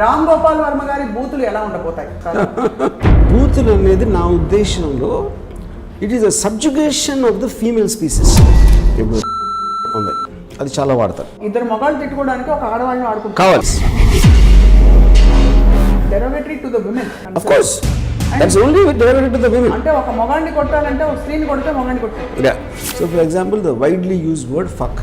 రామ్ గోపాల్ వర్మ గారి బూతులు ఎలా ఉండబోతాయి? బూతులు అనేది నా ఉద్దేశంలో it is a subjugation of the female species. ఇప్పుడు ఉంది, అది చాలా వాడతారు. ఇద్దరు మగాళ్ళు తిట్టుకోవడానికి ఒక ఆడవాళ్ళని ఆడుకుంటారు కావాల్సి. Derogatory to the women. Of course that's only derogatory to the women. అంటే ఒక మగాడిని కొట్టాలంటే ఒక స్త్రీని కొడితే మగాడిని కొట్టాలి. Yeah. So for example the widely used word fuck.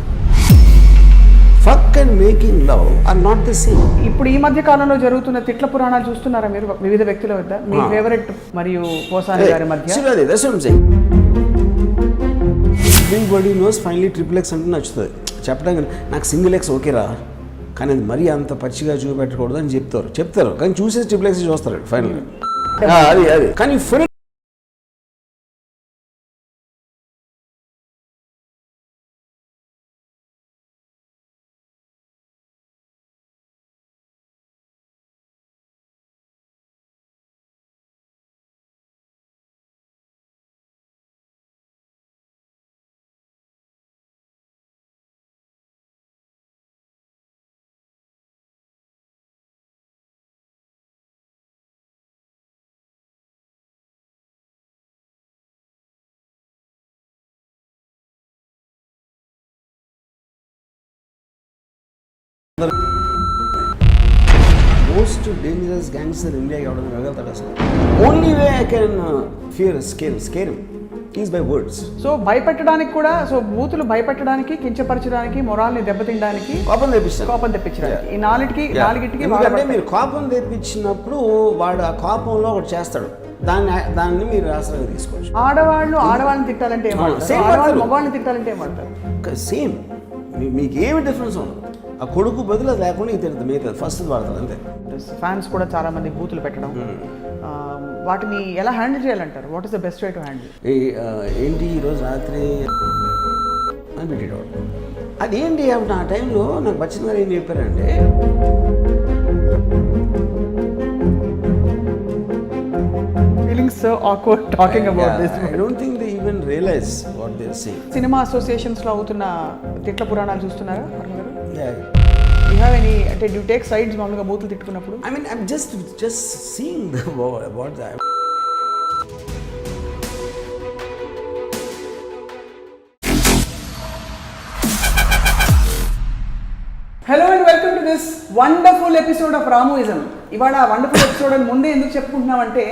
Fuck and making love are not the same. ఇప్పుడు ఈ మధ్య కాలంలో జరుగుతున్న తిట్ల పురాణాలు చూస్తున్నారా మీరు వివిధ వ్యక్తుల వద్ద? మీ ఫేవరెట్ మరియు పోసాని గారి మధ్య. That's what I'm saying. Everybody knows finally XXX అంటే నచ్చుతుంది చెప్పడానికి. నాకు సింగిల్ ఎక్స్ ఓకేరా, కానీ అది మరీ అంత పచ్చిగా చూపెట్టకూడదు అని చెప్తారు కానీ చూసేసి XXX చూస్తారు ఫైనల్గా. అది కానీ full most dangerous gangster in India ఎవడన్నా వెళ్ళగలుగుతాడు అసలు. Only way I can scare him is by words. So భయపెట్టడానికి కూడా, సో బూతులు భయపెట్టడానికి, కించపరచడానికి, మొరాల్ని దెబ్బతినడానికి, కోపం తెప్పించడానికి, ఈ నాలుగిటికి. ఎందుకంటే మీరు కోపం తెప్పించినప్పుడు వాడు ఆ కోపంలో ఒకటి చేస్తాడు, దాన్ని మీరు ఆశ్రయంగా తీసుకోవచ్చు. ఆడవాళ్ళని తిట్టాలంటే ఏమంటారు, మగవాళ్ళని తిట్టాలంటే ఏమంటారు? సేమ్. మీకు ఏమి డిఫరెన్స్ ఉండదు. ఆ కొడుకు బదులు అది లేకుండా ఇది మిగతా ఫస్ట్ వాడతారు అంతే. ఫ్యాన్స్ కూడా చాలా మంది బూతులు పెట్టడం, వాటిని ఎలా హ్యాండిల్ చేయాలంటారు? What is the best way to handle? ఏంటి ఈరోజు రాత్రి అని పెట్టేవాడు. అదేంటి అప్పుడు ఆ టైంలో నాకు వచ్చిన గారు ఏం చెప్పారంటే, so awkward talking about this. I don't think they even realize what they're saying. Cinema associations లో అవుతున్న తిట్ల పురాణాలు చూస్తున్నారా? Yeah. You have any, do you take sides మామూలుగా బూతులు తిట్టుకున్నప్పుడు? I mean, I'm just seeing what that. Hello and welcome to this wonderful episode of Ramuism. ఇవాళ wonderful episode అని ముందే ఎందుకు చెప్పుకుంటున్నామంటే,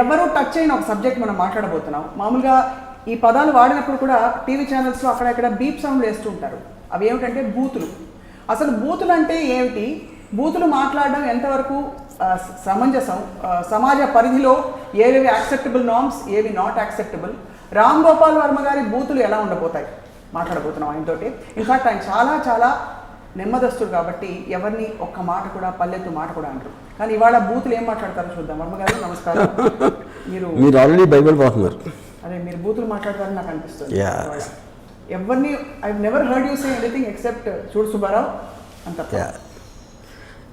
ఎవరూ టచ్ అయిన ఒక సబ్జెక్ట్ మనం మాట్లాడబోతున్నాం. మామూలుగా ఈ పదాలు వాడినప్పుడు కూడా టీవీ ఛానల్స్లో అక్కడక్కడ బీప్ సౌండ్ వేస్తూ ఉంటారు. అవి ఏమిటంటే బూతులు. అసలు బూతులు అంటే ఏమిటి, బూతులు మాట్లాడడం ఎంతవరకు సమంజసం, సమాజ పరిధిలో ఏవేవి యాక్సెప్టబుల్ నార్మ్స్, ఏవి నాట్ యాక్సెప్టబుల్, రామ్ గోపాల్ వర్మ గారి బూతులు ఎలా ఉండబోతాయి మాట్లాడబోతున్నాం ఆయనతోటి. ఇన్ఫాక్ట్ ఆయన చాలా చాలా నెమ్మదస్తుడు కాబట్టి ఎవరిని ఒక్క మాట కూడా, పల్లెత్తు మాట కూడా అంటారు. కానీ ఇవాళ బూతులు ఏం మాట్లాడతారో చూద్దాం. వర్మ గారు నమస్కారం. మీరు ఆల్రెడీ బైబిల్ పోతున్నారు. అదే మీరు బూతులు మాట్లాడతారని నాకు అనిపిస్తుంది. ఎవరిని I never heard you say anything except చూడు సుబ్బారావు అంత.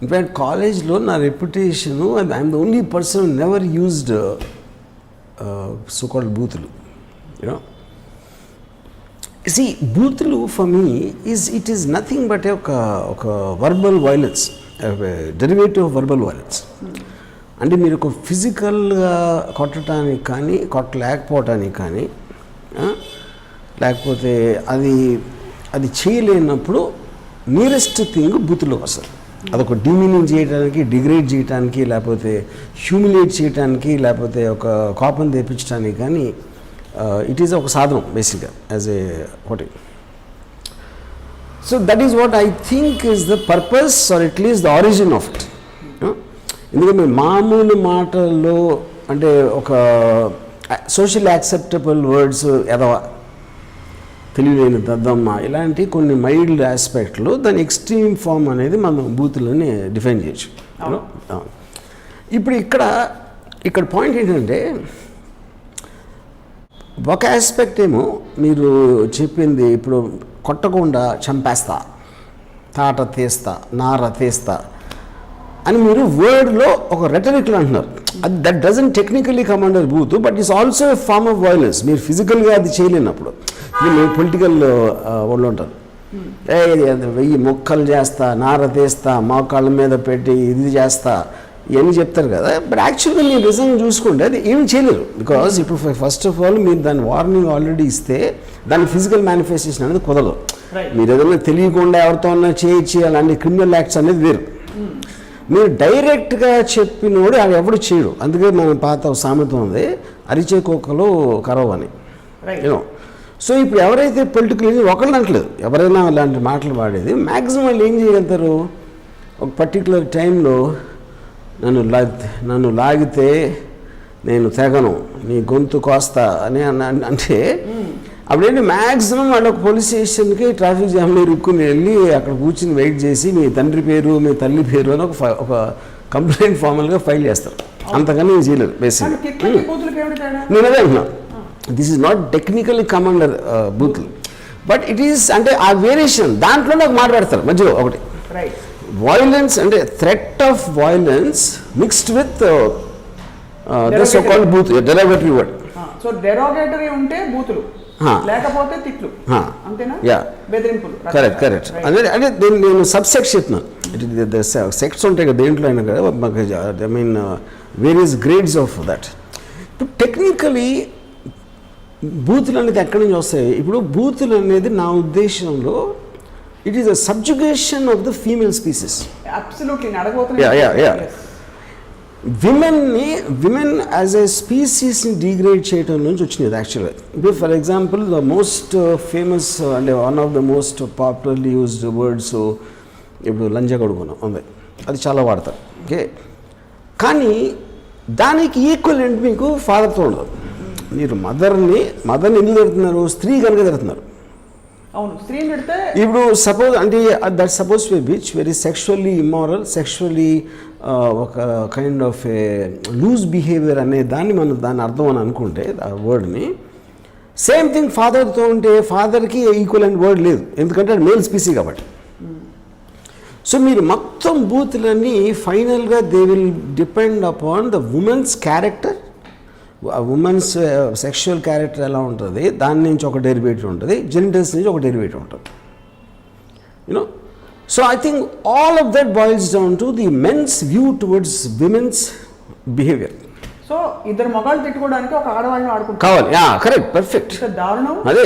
ఇన్ఫాక్ట్ కాలేజ్లో నా reputation, I'm the only person never used so called బూతులు. యూనో, see, బూతులు for me it is nothing but ఒక verbal violence, derivative of verbal violence. అంటే మీరు ఒక ఫిజికల్గా కొట్టడానికి కానీ, కొట్టలేకపోవటానికి కానీ, లేకపోతే అది చేయలేనప్పుడు నియరెస్ట్ థింగ్ బూతులు వస్తుంది. అదొక డిమీనింగ్ చేయడానికి, డిగ్రేడ్ చేయడానికి, లేకపోతే హ్యూమిలేట్ చేయడానికి, లేకపోతే ఒక కోపం తెప్పించడానికి కానీ ఇట్ ఈస్ ఒక సాధనం బేసిక్గా యాజ్ ఏ ఒకటి. So that is what I think is the purpose or at least the origin of it. ఎందుకంటే మామూలు మాటల్లో అంటే ఒక సోషల్ యాక్సెప్టబుల్ వర్డ్స్ ఎదవ, తెలియలేని దద్దమ్మ, ఇలాంటి కొన్ని మైల్డ్ ఆస్పెక్ట్లో దాని ఎక్స్ట్రీమ్ ఫామ్ అనేది మనం బూతులని డిఫైన్ చేయొచ్చు. ఇప్పుడు ఇక్కడ పాయింట్ ఏంటంటే, ఒక ఆస్పెక్ట్ ఏమో మీరు చెప్పింది, ఇప్పుడు కొట్టకుండా చంపేస్తా, తాట తీస్తా, నార తీస్తా అని మీరు వర్డ్లో ఒక రెటరిక్లో అంటున్నారు. అది that doesn't technically come under బూత్, but is also a form of violence. మీరు ఫిజికల్గా అది చేయలేనప్పుడు, మీరు పొలిటికల్ వాళ్ళు ఉంటారు, వెయ్యి మొక్కలు చేస్తా, నార తీస్తా, మోకాళ్ళ మీద పెట్టి ఇది చేస్తా, ఇవన్నీ చెప్తారు కదా. బట్ యాక్చువల్గా మీరు నిజంగా చూసుకుంటే అది ఏం చేయలేరు. బికాజ్ ఇప్పుడు ఫస్ట్ ఆఫ్ ఆల్ మీరు దాని వార్నింగ్ ఆల్రెడీ ఇస్తే దాని ఫిజికల్ మేనిఫెస్టేషన్ అనేది కుదరదు. మీరు ఏదైనా తెలియకుండా ఎవరితో చేయించి అలాంటి క్రిమినల్ యాక్ట్స్ అనేది వేరు. మీరు డైరెక్ట్గా చెప్పినోడు అది ఎవడు చేయడు. అందుకే మన పాత సామెత ఉంది, అరిచే కుక్కలు కరవు అని. యూనో, సో ఇప్పుడు ఎవరైతే పొలిటికల్ ఒకళ్ళు అంటలేదు, ఎవరైనా అలాంటి మాటలు వాడేది మ్యాక్సిమం వాళ్ళు ఏం చేయగలుగుతారు, ఒక పర్టికులర్ టైంలో నన్ను లాగితే నేను తెగను, నీ గొంతు కోస్తా అని అంటే అప్పుడేంటి మ్యాక్సిమం వాళ్ళు ఒక పోలీస్ స్టేషన్కి ట్రాఫిక్ జామ్లో ఇరుక్కుని వెళ్ళి అక్కడ కూర్చుని వెయిట్ చేసి మీ తండ్రి పేరు మీ తల్లి పేరు అని ఒక కంప్లైంట్ ఫార్మల్గా ఫైల్ చేస్తారు. అంతకన్నా నేను చేయలేదు బేసిక్గా. నేను అదే అంటున్నా, this is not technically commander బూత్లు, బట్ ఇట్ ఈస్ అంటే ఆ వేరియేషన్ దాంట్లోనే ఒక మాట పెడతారు మధ్యలో ఒకటి, వాయిలెన్స్ అంటే threat of violence mixed with the so called booth, derogatory word. So derogatory ఉంటే బూతులు, లేకపోతే తిట్లు, అంతేనా? బెదిరింపులు. కరెక్ట్. అంటే నేను సబ్సెక్ట్ చెప్తున్నాను, సెక్ట్స్ ఉంటాయి కదా దేంట్లో అయినా కదా, I mean various grades of that. ఇప్పుడు టెక్నికలీ బూతులు అనేది ఎక్కడి నుంచి వస్తాయి? ఇప్పుడు బూతులు అనేది నా ఉద్దేశంలో it is a subjugation of the female species. Women as a స్పీసీస్ని డిగ్రేడ్ చేయడం నుంచి వచ్చినది యాక్చువల్గా. ఇప్పుడు for example the most famous అంటే one of the most popularly used words ఇప్పుడు లంజ కొడుకున్నాం ఉంది, అది చాలా వాడతారు. ఓకే, కానీ దానికి ఈక్వలెంట్ మీకు ఫాదర్తో ఉండదు. మీరు మదర్ని ఎందుకు తిడుతున్నారు? స్త్రీ కనుక తిడుతున్నారు. అవును, స్త్రీని పెడితే ఇప్పుడు సపోజ్ అంటే that suppose which very sexually immoral, sexually ఒక kind of a loose behaviour అనే దాన్ని అర్థం అని అనుకుంటే ఆ వర్డ్ని, సేమ్ థింగ్ ఫాదర్తో ఉంటే ఫాదర్కి ఈక్వలెంట్ వర్డ్ లేదు, ఎందుకంటే అది మేల్ స్పీసీ కాబట్టి. సో మీరు మొత్తం బూతులన్నీ ఫైనల్గా they will depend upon the women's character, women's sexual character ఎలా ఉంటుంది దాని నుంచి ఒక డెరివేటివ్ ఉంటుంది, జెనిటల్స్ నుంచి ఒక డెరివేటివ్ ఉంటుంది. You know, so I think all of that boils down to the men's view towards women's behaviour. సో ఇద్దరు మగాళ్ళు తిట్టుకోవడానికి ఒక ఆడవాళ్ళని ఆడుకుంటారు కావాలి. Correct, perfect. దారుణం అదే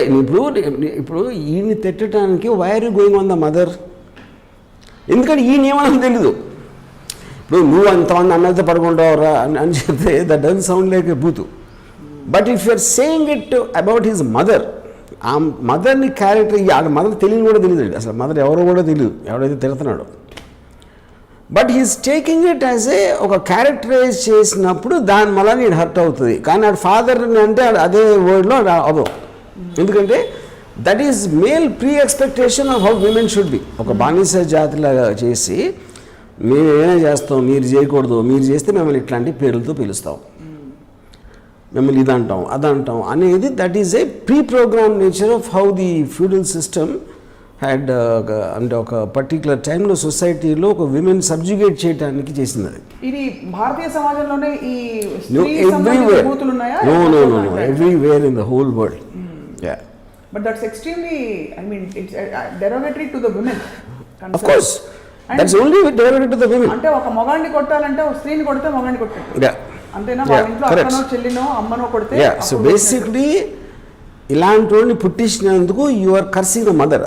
ఇప్పుడు ఈయన్ని తిట్టడానికి why are you going on the mother? ఎందుకంటే ఈయన ఏమన్నా తెలీదు. ఇప్పుడు నువ్వు అంతమంది అన్నది పడుకుంటావురా అని చెప్తే that doesn't sound like a బూతు. But if you're saying it about his mother, ఆ మదర్ని క్యారెక్టర్, ఆ మదర్ తెలియని కూడా తెలియదు, అసలు మదర్ ఎవరో కూడా తెలియదు ఎవడైతే తిడుతున్నాడో. But he's taking it as a ఒక క్యారెక్టరైజ్ చేసినప్పుడు దాని వల్ల నేను హర్ట్ అవుతుంది. కానీ ఆ ఫాదర్ని అంటే అదే వర్డ్లో అవ్వదు, ఎందుకంటే that is male pre expectation of how women should be. ఒక బానిస జాతిలాగా చేసి మేము ఏమైనా చేస్తాం, మీరు చేయకూడదు, మీరు చేస్తే మిమ్మల్ని ఇట్లాంటి పేర్లతో పిలుస్తాం, మిమ్మల్ని ఇదంటాం అదంటాం అనేది that is a pre programme nature of how the feudal system had, అంటే ఒక పర్టికులర్ టైంలో సొసైటీలో ఒక విమెన్ సబ్జుగేట్ చేయడానికి చేసింది అది. ఇది భారతీయ సమాజంలోనే ఈ everywhere in the whole world. But that's extremely, I mean, it's derogatory to the women. Of course, that's only derogatory to the women. అంటే ఒక మగాడిని కొట్టాలంటే ఒక స్త్రీని కొడితే మగాడిని కొట్టాలి, అంతేనా? వాళ్ళ ఇంట్లో అక్కనో చెల్లినో అమ్మనో కొడితే. సో బేసిక్లీ ఇలాంటి వాడిని పుట్టించినందుకు you are cursing the mother.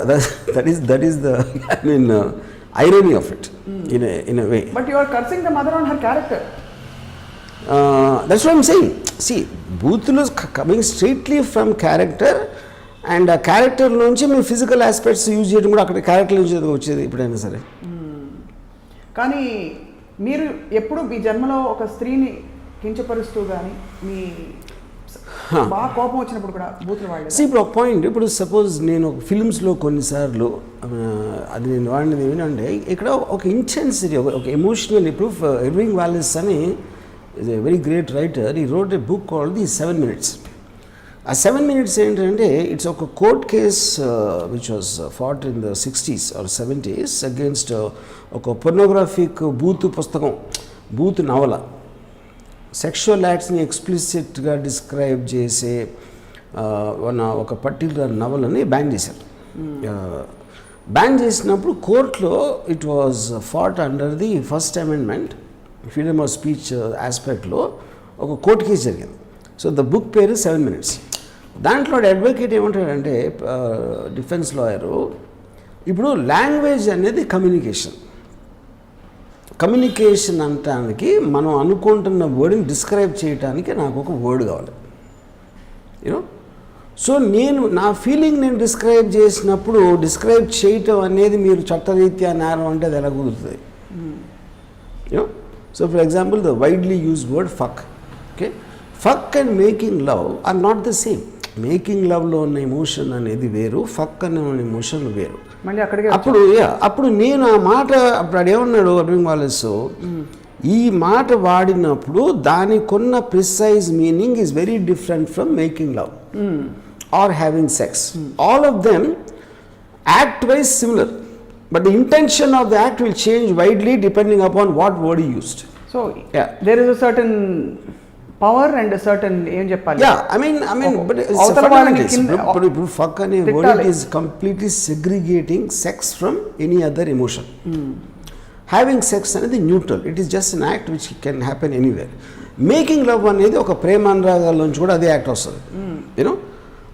That is the I mean irony of it in a way. But you are cursing the mother on her character. That's what I'm saying. See, boothlu is coming straightly from character. And ఆ character నుంచి మేము physical aspects use చేయడం కూడా అక్కడ character నుంచి వచ్చేది ఎప్పుడైనా సరే. కానీ మీరు ఎప్పుడు మీ జన్మలో ఒక స్త్రీని కించపరుస్తూ కానీ మీ బాగా కోపం వచ్చినప్పుడు కూడా బూతులు వాడలేదు? ఇప్పుడు ఒక పాయింట్, ఇప్పుడు సపోజ్ నేను ఫిల్మ్స్లో కొన్నిసార్లు అది నేను వాడినది ఏమిటంటే ఇక్కడ ఒక ఇంటెన్సిటీ, ఒక ఎమోషనల్. ఇప్పుడు ఎర్వింగ్ వాలిస్ అని is a very great writer, he wrote a book called the 7 Minutes. ఆ 7 Minutes ఏంటంటే ఇట్స్ ఒక court case which was fought in the 60s or 70s అగేన్స్ట్ ఒక పొర్నోగ్రాఫిక్ బూత్ పుస్తకం, బూత్ నవల, సెక్షువల్ యాక్ట్స్ని ఎక్స్ప్లిసిట్గా డిస్క్రైబ్ చేసే ఒక పర్టికులర్ నవలని బ్యాన్ చేశారు. బ్యాన్ చేసినప్పుడు కోర్టులో it was fought under the first amendment freedom of speech ఆస్పెక్ట్లో ఒక కోర్టు కేసు జరిగింది. సో ద బుక్ పేరు 7 minutes. దాంట్లో అడ్వకేట్ ఏమంటాడంటే డిఫెన్స్ లాయరు, ఇప్పుడు లాంగ్వేజ్ అనేది కమ్యూనికేషన్ అనటానికి మనం అనుకుంటున్న వర్డ్ని డిస్క్రైబ్ చేయడానికి నాకు ఒక వర్డ్ కావాలి. యూనో, సో నా ఫీలింగ్ నేను డిస్క్రైబ్ చేసినప్పుడు డిస్క్రైబ్ చేయటం అనేది మీరు చట్టరీత్యా నేరం అంటే అది ఎలా కుదురుతుంది? You know, so for example the widely use word fuck. Okay, fuck and making love are not the same. Making లవ్లో ఉన్న ఎమోషన్ అనేది వేరు, ఫక్ అనే ఎమోషన్ వేరు. అప్పుడు నేను ఆ మాట అప్పుడు ఏమన్నాడు అర్వింగ్ వాలెస్, ఈ మాట వాడినప్పుడు దానికున్న precise meaning is very different from making love or having sex. All of them act wise similar, but the intention of the act will change widely depending upon what word you used. So yeah, there is a certain power and a certain em cheppali. Yeah, I mean but it's fuck ane word is completely segregating sex from any other emotion. Having sex anedi neutral, it is just an act which can happen anywhere. Making love anedi oka prema anuragaalo nunchi kuda ade act vastadi. You know,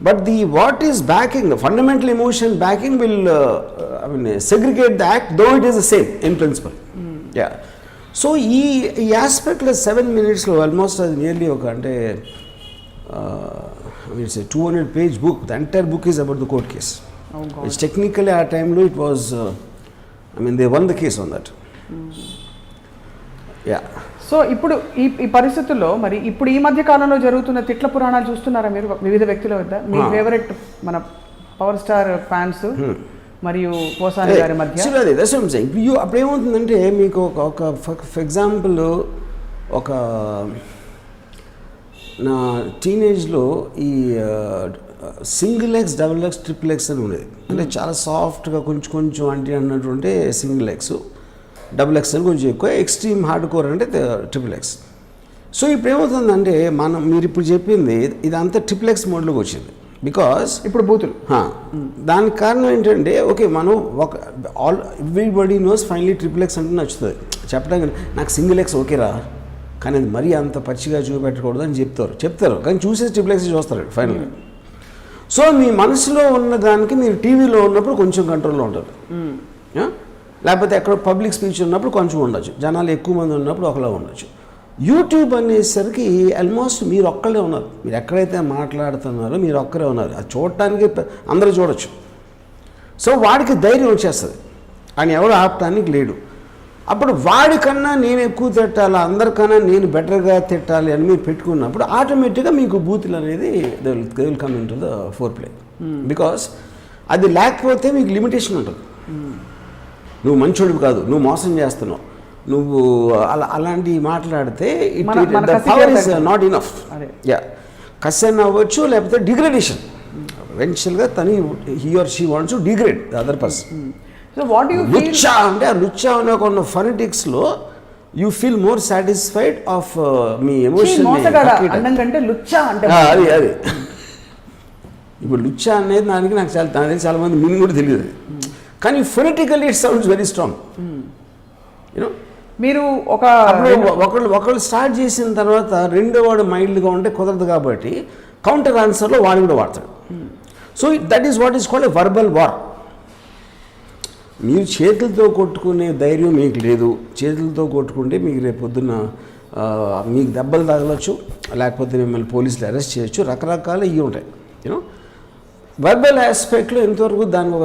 but what is backing, the fundamental emotion backing will segregate the act, though it is the same in principle. Yeah, so ee aspect lo 7 minutes lo almost nearly oka ante it's a 200-page book. The entire book is about the court case. Oh God. Which technically at time lo it was they won the case on that. Yeah. So ఇప్పుడు ఈ పరిస్థితుల్లో మరి ఇప్పుడు ఈ మధ్య కాలంలో జరుగుతున్న తిట్ల పురాణాలు చూస్తున్నారా మీరు వివిధ వ్యక్తుల వద్ద? మీ ఫేవరెట్ మన పవర్ స్టార్ ఫ్యాన్స్ మరియు పోసాని గారి మధ్య ఇప్పుడు అప్పుడు ఏమవుతుందంటే మీకు ఒక ఫర్ ఎగ్జాంపుల్ ఒక నా టీనేజ్లో ఈ single X, double X, triple X అని ఉండేది. అంటే చాలా సాఫ్ట్గా కొంచెం అంటే అన్నట్టుంటే సింగిల్ ఎక్స్, డబుల్ ఎక్స్ అని కొంచెం ఎక్కువ, ఎక్స్ట్రీమ్ హార్డ్ కోర్ అంటే ట్రిపుల్ ఎక్స్. సో ఇప్పుడు ఏమవుతుందంటే మీరు ఇప్పుడు చెప్పింది ఇదంతా ట్రిపుల్ ఎక్స్ మోడ్లోకి వచ్చింది. బికాస్ ఇప్పుడు బూతులు దానికి కారణం ఏంటంటే ఓకే మనం everybody knows finally triple X అంటే నచ్చుతుంది చెప్పడానికి. నాకు సింగిల్ ఎక్స్ ఓకేరా, కానీ అది మరీ అంత పచ్చిగా చూపెట్టకూడదు అని చెప్తారు కానీ చూసేసి ట్రిపుల్ ఎక్స్ చూస్తారు ఫైనల్గా. సో మీ మనసులో ఉన్న దానికి మీరు టీవీలో ఉన్నప్పుడు కొంచెం కంట్రోల్లో ఉంటారు, లేకపోతే ఎక్కడో పబ్లిక్ స్పీచ్ ఉన్నప్పుడు కొంచెం ఉండొచ్చు, జనాలు ఎక్కువ మంది ఉన్నప్పుడు ఒకలా ఉండొచ్చు. యూట్యూబ్ అనేసరికి ఆల్మోస్ట్ మీరు ఒక్కళ్ళే ఉన్నారు. మీరు ఎక్కడైతే మాట్లాడుతున్నారో మీరు ఒక్కరే ఉన్నారు. అది చూడటానికి అందరూ చూడొచ్చు. సో వాడికి ధైర్యం వచ్చేస్తుంది, ఆయన ఎవరు ఆపటానికి లేడు. అప్పుడు వాడికన్నా నేను ఎక్కువ తిట్టాలి, అందరికన్నా నేను బెటర్గా తిట్టాలి అని మీరు పెట్టుకున్నప్పుడు ఆటోమేటిక్గా మీకు బూతులు అనేది they will come in to the four play. Because అది లేకపోతే మీకు లిమిటేషన్ ఉంటుంది. నువ్వు మంచోడివి కాదు, నువ్వు మోసం చేస్తున్నావు, నువ్వు అలాంటివి మాట్లాడితే పవర్ ఇస్ నాట్ ఇనఫ్. కసన్ అవ్వచ్చు, లేకపోతే డిగ్రేడేషన్. ఎవెన్చువల్గా he or she wants to degrade the other person. లుచ్చా అంటే ఆ లుచ్చా అనే కొన్ని ఫొనెటిక్స్లో you feel more satisfied of me emotion. అది ఇప్పుడు లుచ్చా అనేది నాకు చాలా మంది మీనింగ్ కూడా తెలియదు, కానీ phonetically it sounds very strong. You know, మీరు ఒకళ్ళు స్టార్ట్ చేసిన తర్వాత రెండో వాడు మైల్డ్గా ఉంటే కుదరదు కాబట్టి కౌంటర్ ఆన్సర్లో వాడు కూడా వాడతాడు. So that is what is called a verbal war. మీరు చేతులతో కొట్టుకునే ధైర్యం మీకు లేదు. చేతులతో కొట్టుకుంటే మీకు రేపు పొద్దున్న మీకు దెబ్బలు తగలచ్చు, లేకపోతే మిమ్మల్ని పోలీసులు అరెస్ట్ చేయొచ్చు, రకరకాల ఇవి ఉంటాయి. యూనో, వర్బల్ ఆస్పెక్ట్లో ఎంతవరకు దానికి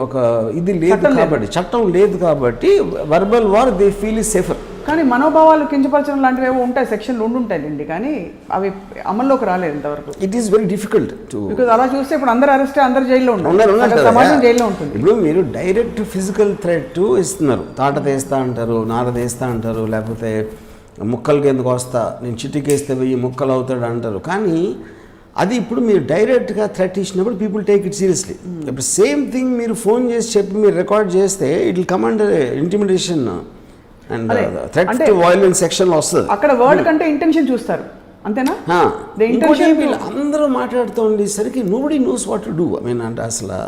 ఒక ఇది లేదు కాబట్టి, చట్టం లేదు కాబట్టి verbal war they feel is safer. కానీ మనోభావాలు కించపరచడం లాంటివి ఏవో ఉంటాయి, సెక్షన్లు ఉంటాయండి, కానీ అవి అమల్లోకి రాలేదు ఇంతవరకు. It is very difficult to, because అలా చూస్తే ఇప్పుడు అందరు అరెస్ట్, అందరు జైల్లో ఉంటారు, సమాజం జైల్లో ఉంటుంది. ఇప్పుడు మీరు డైరెక్ట్ ఫిజికల్ థ్రెట్ ఇస్తున్నారు, తాట తీస్తా అంటారు, నార తీస్తా అంటారు, లేకపోతే ముక్కలకి ఎందుకు వస్తా, నేను చిటికేస్తే వెయ్యి ముక్కలు అవుతాడు అంటారు. కానీ అది ఇప్పుడు మీరు డైరెక్ట్గా థ్రెట్ ఇచ్చినప్పుడు పీపుల్ టేక్ ఇట్ సీరియస్లీ. ఇప్పుడు సేమ్ థింగ్ మీరు ఫోన్ చేసి చెప్పి మీరు రికార్డ్ చేస్తే it will come under intimidation and threat to violence సెక్షన్లో వస్తుంది. అక్కడ వర్డ్ కంటే ఇంటెన్షన్ చూస్తారు, అంతేనా? ఇంకోటి వీళ్ళు అందరూ మాట్లాడుతూ ఉండేసరికి nobody knows what to do. అంటే అసలు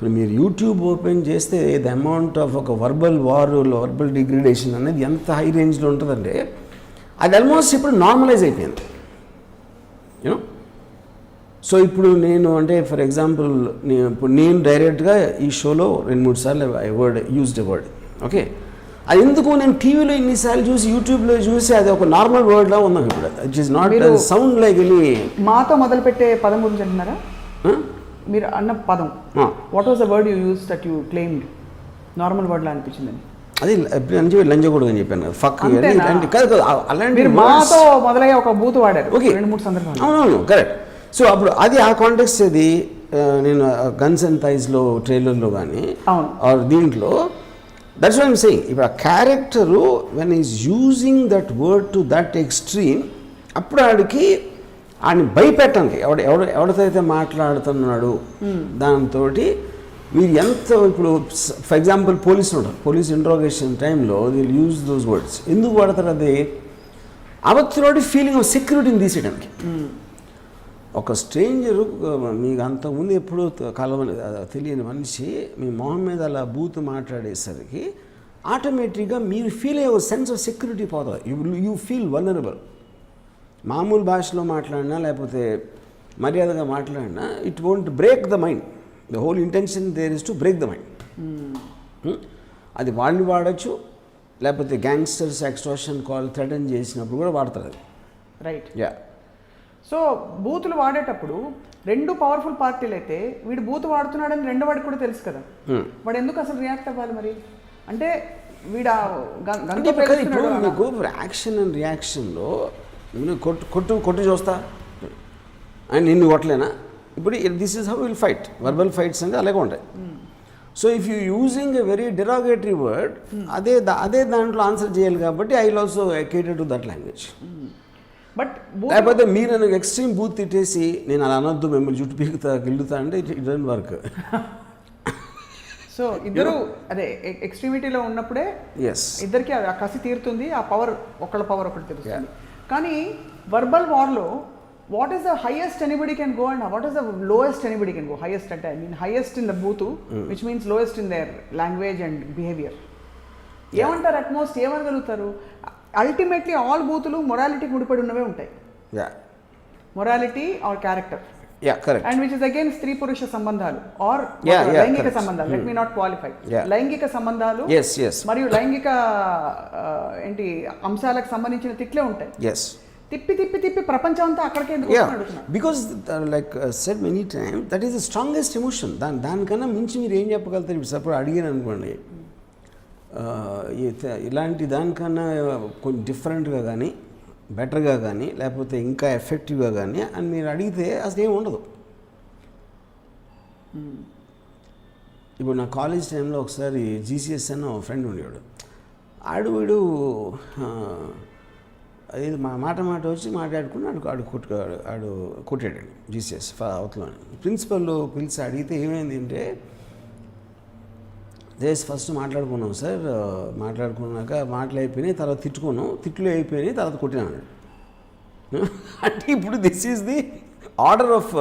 ఇప్పుడు మీరు యూట్యూబ్ ఓపెన్ చేస్తే ద అమౌంట్ ఆఫ్ ఒక వర్బల్ వార్ వర్బల్ డిగ్రేడేషన్ అనేది ఎంత హై రేంజ్లో ఉంటుందంటే అది ఆల్మోస్ట్ ఇప్పుడు నార్మలైజ్ అయిపోయింది యూనో. సో ఇప్పుడు నేను అంటే ఫర్ ఎగ్జాంపుల్ ఇప్పుడు నేను డైరెక్ట్గా ఈ షోలో 2-3 సార్లు యూజ్డ్ వర్డ్ ఓకే. అది ఎందుకు నేను టీవీలో ఇన్నిసార్లు చూసి యూట్యూబ్లో చూసి అది ఒక నార్మల్ వర్డ్లా ఉన్నాం ఇప్పుడు. It is not sound like any. మాతో మొదలుపెట్టే పదం గురించి అంటున్నారా? మీరు అన్న పదం what was the word you use that you claimed normal వర్డ్లా అనిపించిందని? అది లంజగూడదు అని చెప్పాను కదా, ఫక్ కాదు అలాంటి. మీరు మాతో మొదలయ్యే ఒక బూత్ వాడారు 2-3 సందర్భాలు. అవునవును కరెక్ట్. సో అప్పుడు అది ఆ కాంటెక్స్ట్ అది నేను గన్స్ అండ్ థైస్లో ట్రైలర్లో కానీ దీంట్లో దట్స్ వాట్ ఐమ్ సేయింగ్. ఇప్పుడు ఆ character when is using that word to that extreme అప్పుడు ఆడికి ఆడిని భయపెట్టడానికి ఎవరితో మాట్లాడుతున్నాడు దాంతో మీరు ఎంత ఇప్పుడు ఫర్ ఎగ్జాంపుల్ పోలీసులు ఉంటారు, పోలీస్ ఇంట్రోగేషన్ టైంలో ది యూజ్ దోస్ వర్డ్స్ ఎందుకు వాడతారు? అది అవతలోడి ఫీలింగ్ ఆఫ్ సెక్యూరిటీని తీసేయడానికి. ఒక స్ట్రేంజరు మీకు అంతకుముందు ఎప్పుడూ తెలియని మనిషి మీ మొహం మీద అలా బూత్ మాట్లాడేసరికి ఆటోమేటిక్గా మీరు ఫీల్ అయ్యే ఒక సెన్స్ ఆఫ్ సెక్యూరిటీ పోతుంది. You feel vulnerable. మామూలు భాషలో మాట్లాడినా లేకపోతే మర్యాదగా మాట్లాడినా it won't break the mind. The whole intention there is to break the mind. అది వాళ్ళు వాడచ్చు, లేకపోతే గ్యాంగ్స్టర్స్ ఎక్స్ట్రాక్షన్ కాల్ థ్రెటన్ చేసినప్పుడు కూడా వాడతారు అది. రైట్. యా. సో బూతులు వాడేటప్పుడు 2 పవర్ఫుల్ పార్టీలు అయితే వీడు బూత్ వాడుతున్నాడని రెండో వాడికి కూడా తెలుసు కదా, వాడు ఎందుకు అసలు రియాక్ట్ అవ్వాలి మరి? అంటే వీడు మీకు యాక్షన్ అండ్ రియాక్షన్లో కొట్టు చూస్తా అండ్ నిన్ను కొట్టలేనా? ఇప్పుడు this is how will fight. Verbal fights అంటే అలాగే ఉంటాయి. So if you using a very derogatory word అదే దాంట్లో ఆన్సర్ చేయాలి కాబట్టి I will also cater to that language. But లేకపోతే మీరు నన్ను ఎక్స్ట్రీమ్ బూత్ తిట్టేసి నేను అలా అనొద్దు మిమ్మల్ని జుట్టు పీకుతా గిల్లుతా అంటే ఇట్ డోంట్ వర్క్. సో ఇద్దరు అదే ఎక్స్ట్రీమిటీలో ఉన్నప్పుడే ఇద్దరికి ఆ కసి తీరుతుంది, ఆ పవర్ ఒకళ్ళ పవర్ ఒకటి తెలుస్తుంది. కానీ వర్బల్ వార్లో what is the highest anybody can go and what is the lowest anybody can go? Highest అంటే I mean highest in the బూత్ which means lowest in their language and behaviour. ఏమంటారు utmost? ఏమనగలుగుతారు? Ultimately all బూతులు మొరాలిటీకి ముడిపడి ఉన్నవే ఉంటాయి. Morality or character. And which is again స్త్రీ పురుష సంబంధాలు ఆర్ లైంగిక సంబంధాలు. Let me not qualify. లైంగిక సంబంధాలు మరియు లైంగిక ఏంటి అంశాలకు సంబంధించిన తిట్లే ఉంటాయి. తిప్పి తిప్పి తిప్పి ప్రపంచం అంతా అక్కడికే ఎందుకు అడుగుతున్నారు? Because like said many time that is the strongest emotion. దానికన్నా మించి మీరు ఏం చెప్పగలుగుతారు? ఇప్పుడు సపోజ్ అడిగాను అనుకోండి, ఇలాంటి దానికన్నా కొంచెం డిఫరెంట్గా కానీ బెటర్గా కానీ లేకపోతే ఇంకా ఎఫెక్టివ్గా కానీ అని మీరు అడిగితే అసలు ఏమి ఉండదు. ఇప్పుడు నా కాలేజ్ టైంలో ఒకసారి జీసీఎస్ అన్న ఫ్రెండ్ ఉండేవాడు. వీడు అది మాట వచ్చి మాట్లాడుకుని ఆడు కొట్టాడు జీసీఎస్ అవతల. ప్రిన్సిపల్ పిలిచి అడిగితే ఏమైంది అంటే, ఫస్ట్ మాట్లాడుకున్నాం సార్, మాట్లాడుకున్నాక మాటలు అయిపోయినాయి, తర్వాత తిట్లు అయిపోయినాయి, తర్వాత కొట్టినాడు. అంటే ఇప్పుడు this is the order of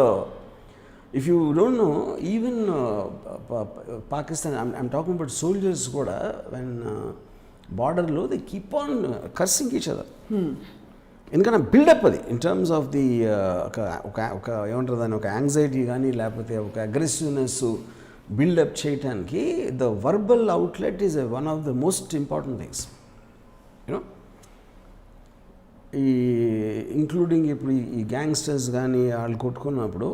if you don't know even Pakistan I'm talking about soldiers కూడా వెన్ బార్డర్లో they keep on cursing each other. ఎందుకంటే బిల్డప్ అది ఇన్ టర్మ్స్ ఆఫ్ ది ఒక ఏమంటారు దాన్ని, ఒక యాంగ్జైటీ కానీ లేకపోతే ఒక అగ్రెసివ్నెస్ బిల్డప్ చేయటానికి the verbal outlet is one of the most important things you know. Including ఇప్పుడు ఈ గ్యాంగ్స్టర్స్ కానీ వాళ్ళు కొట్టుకున్నప్పుడు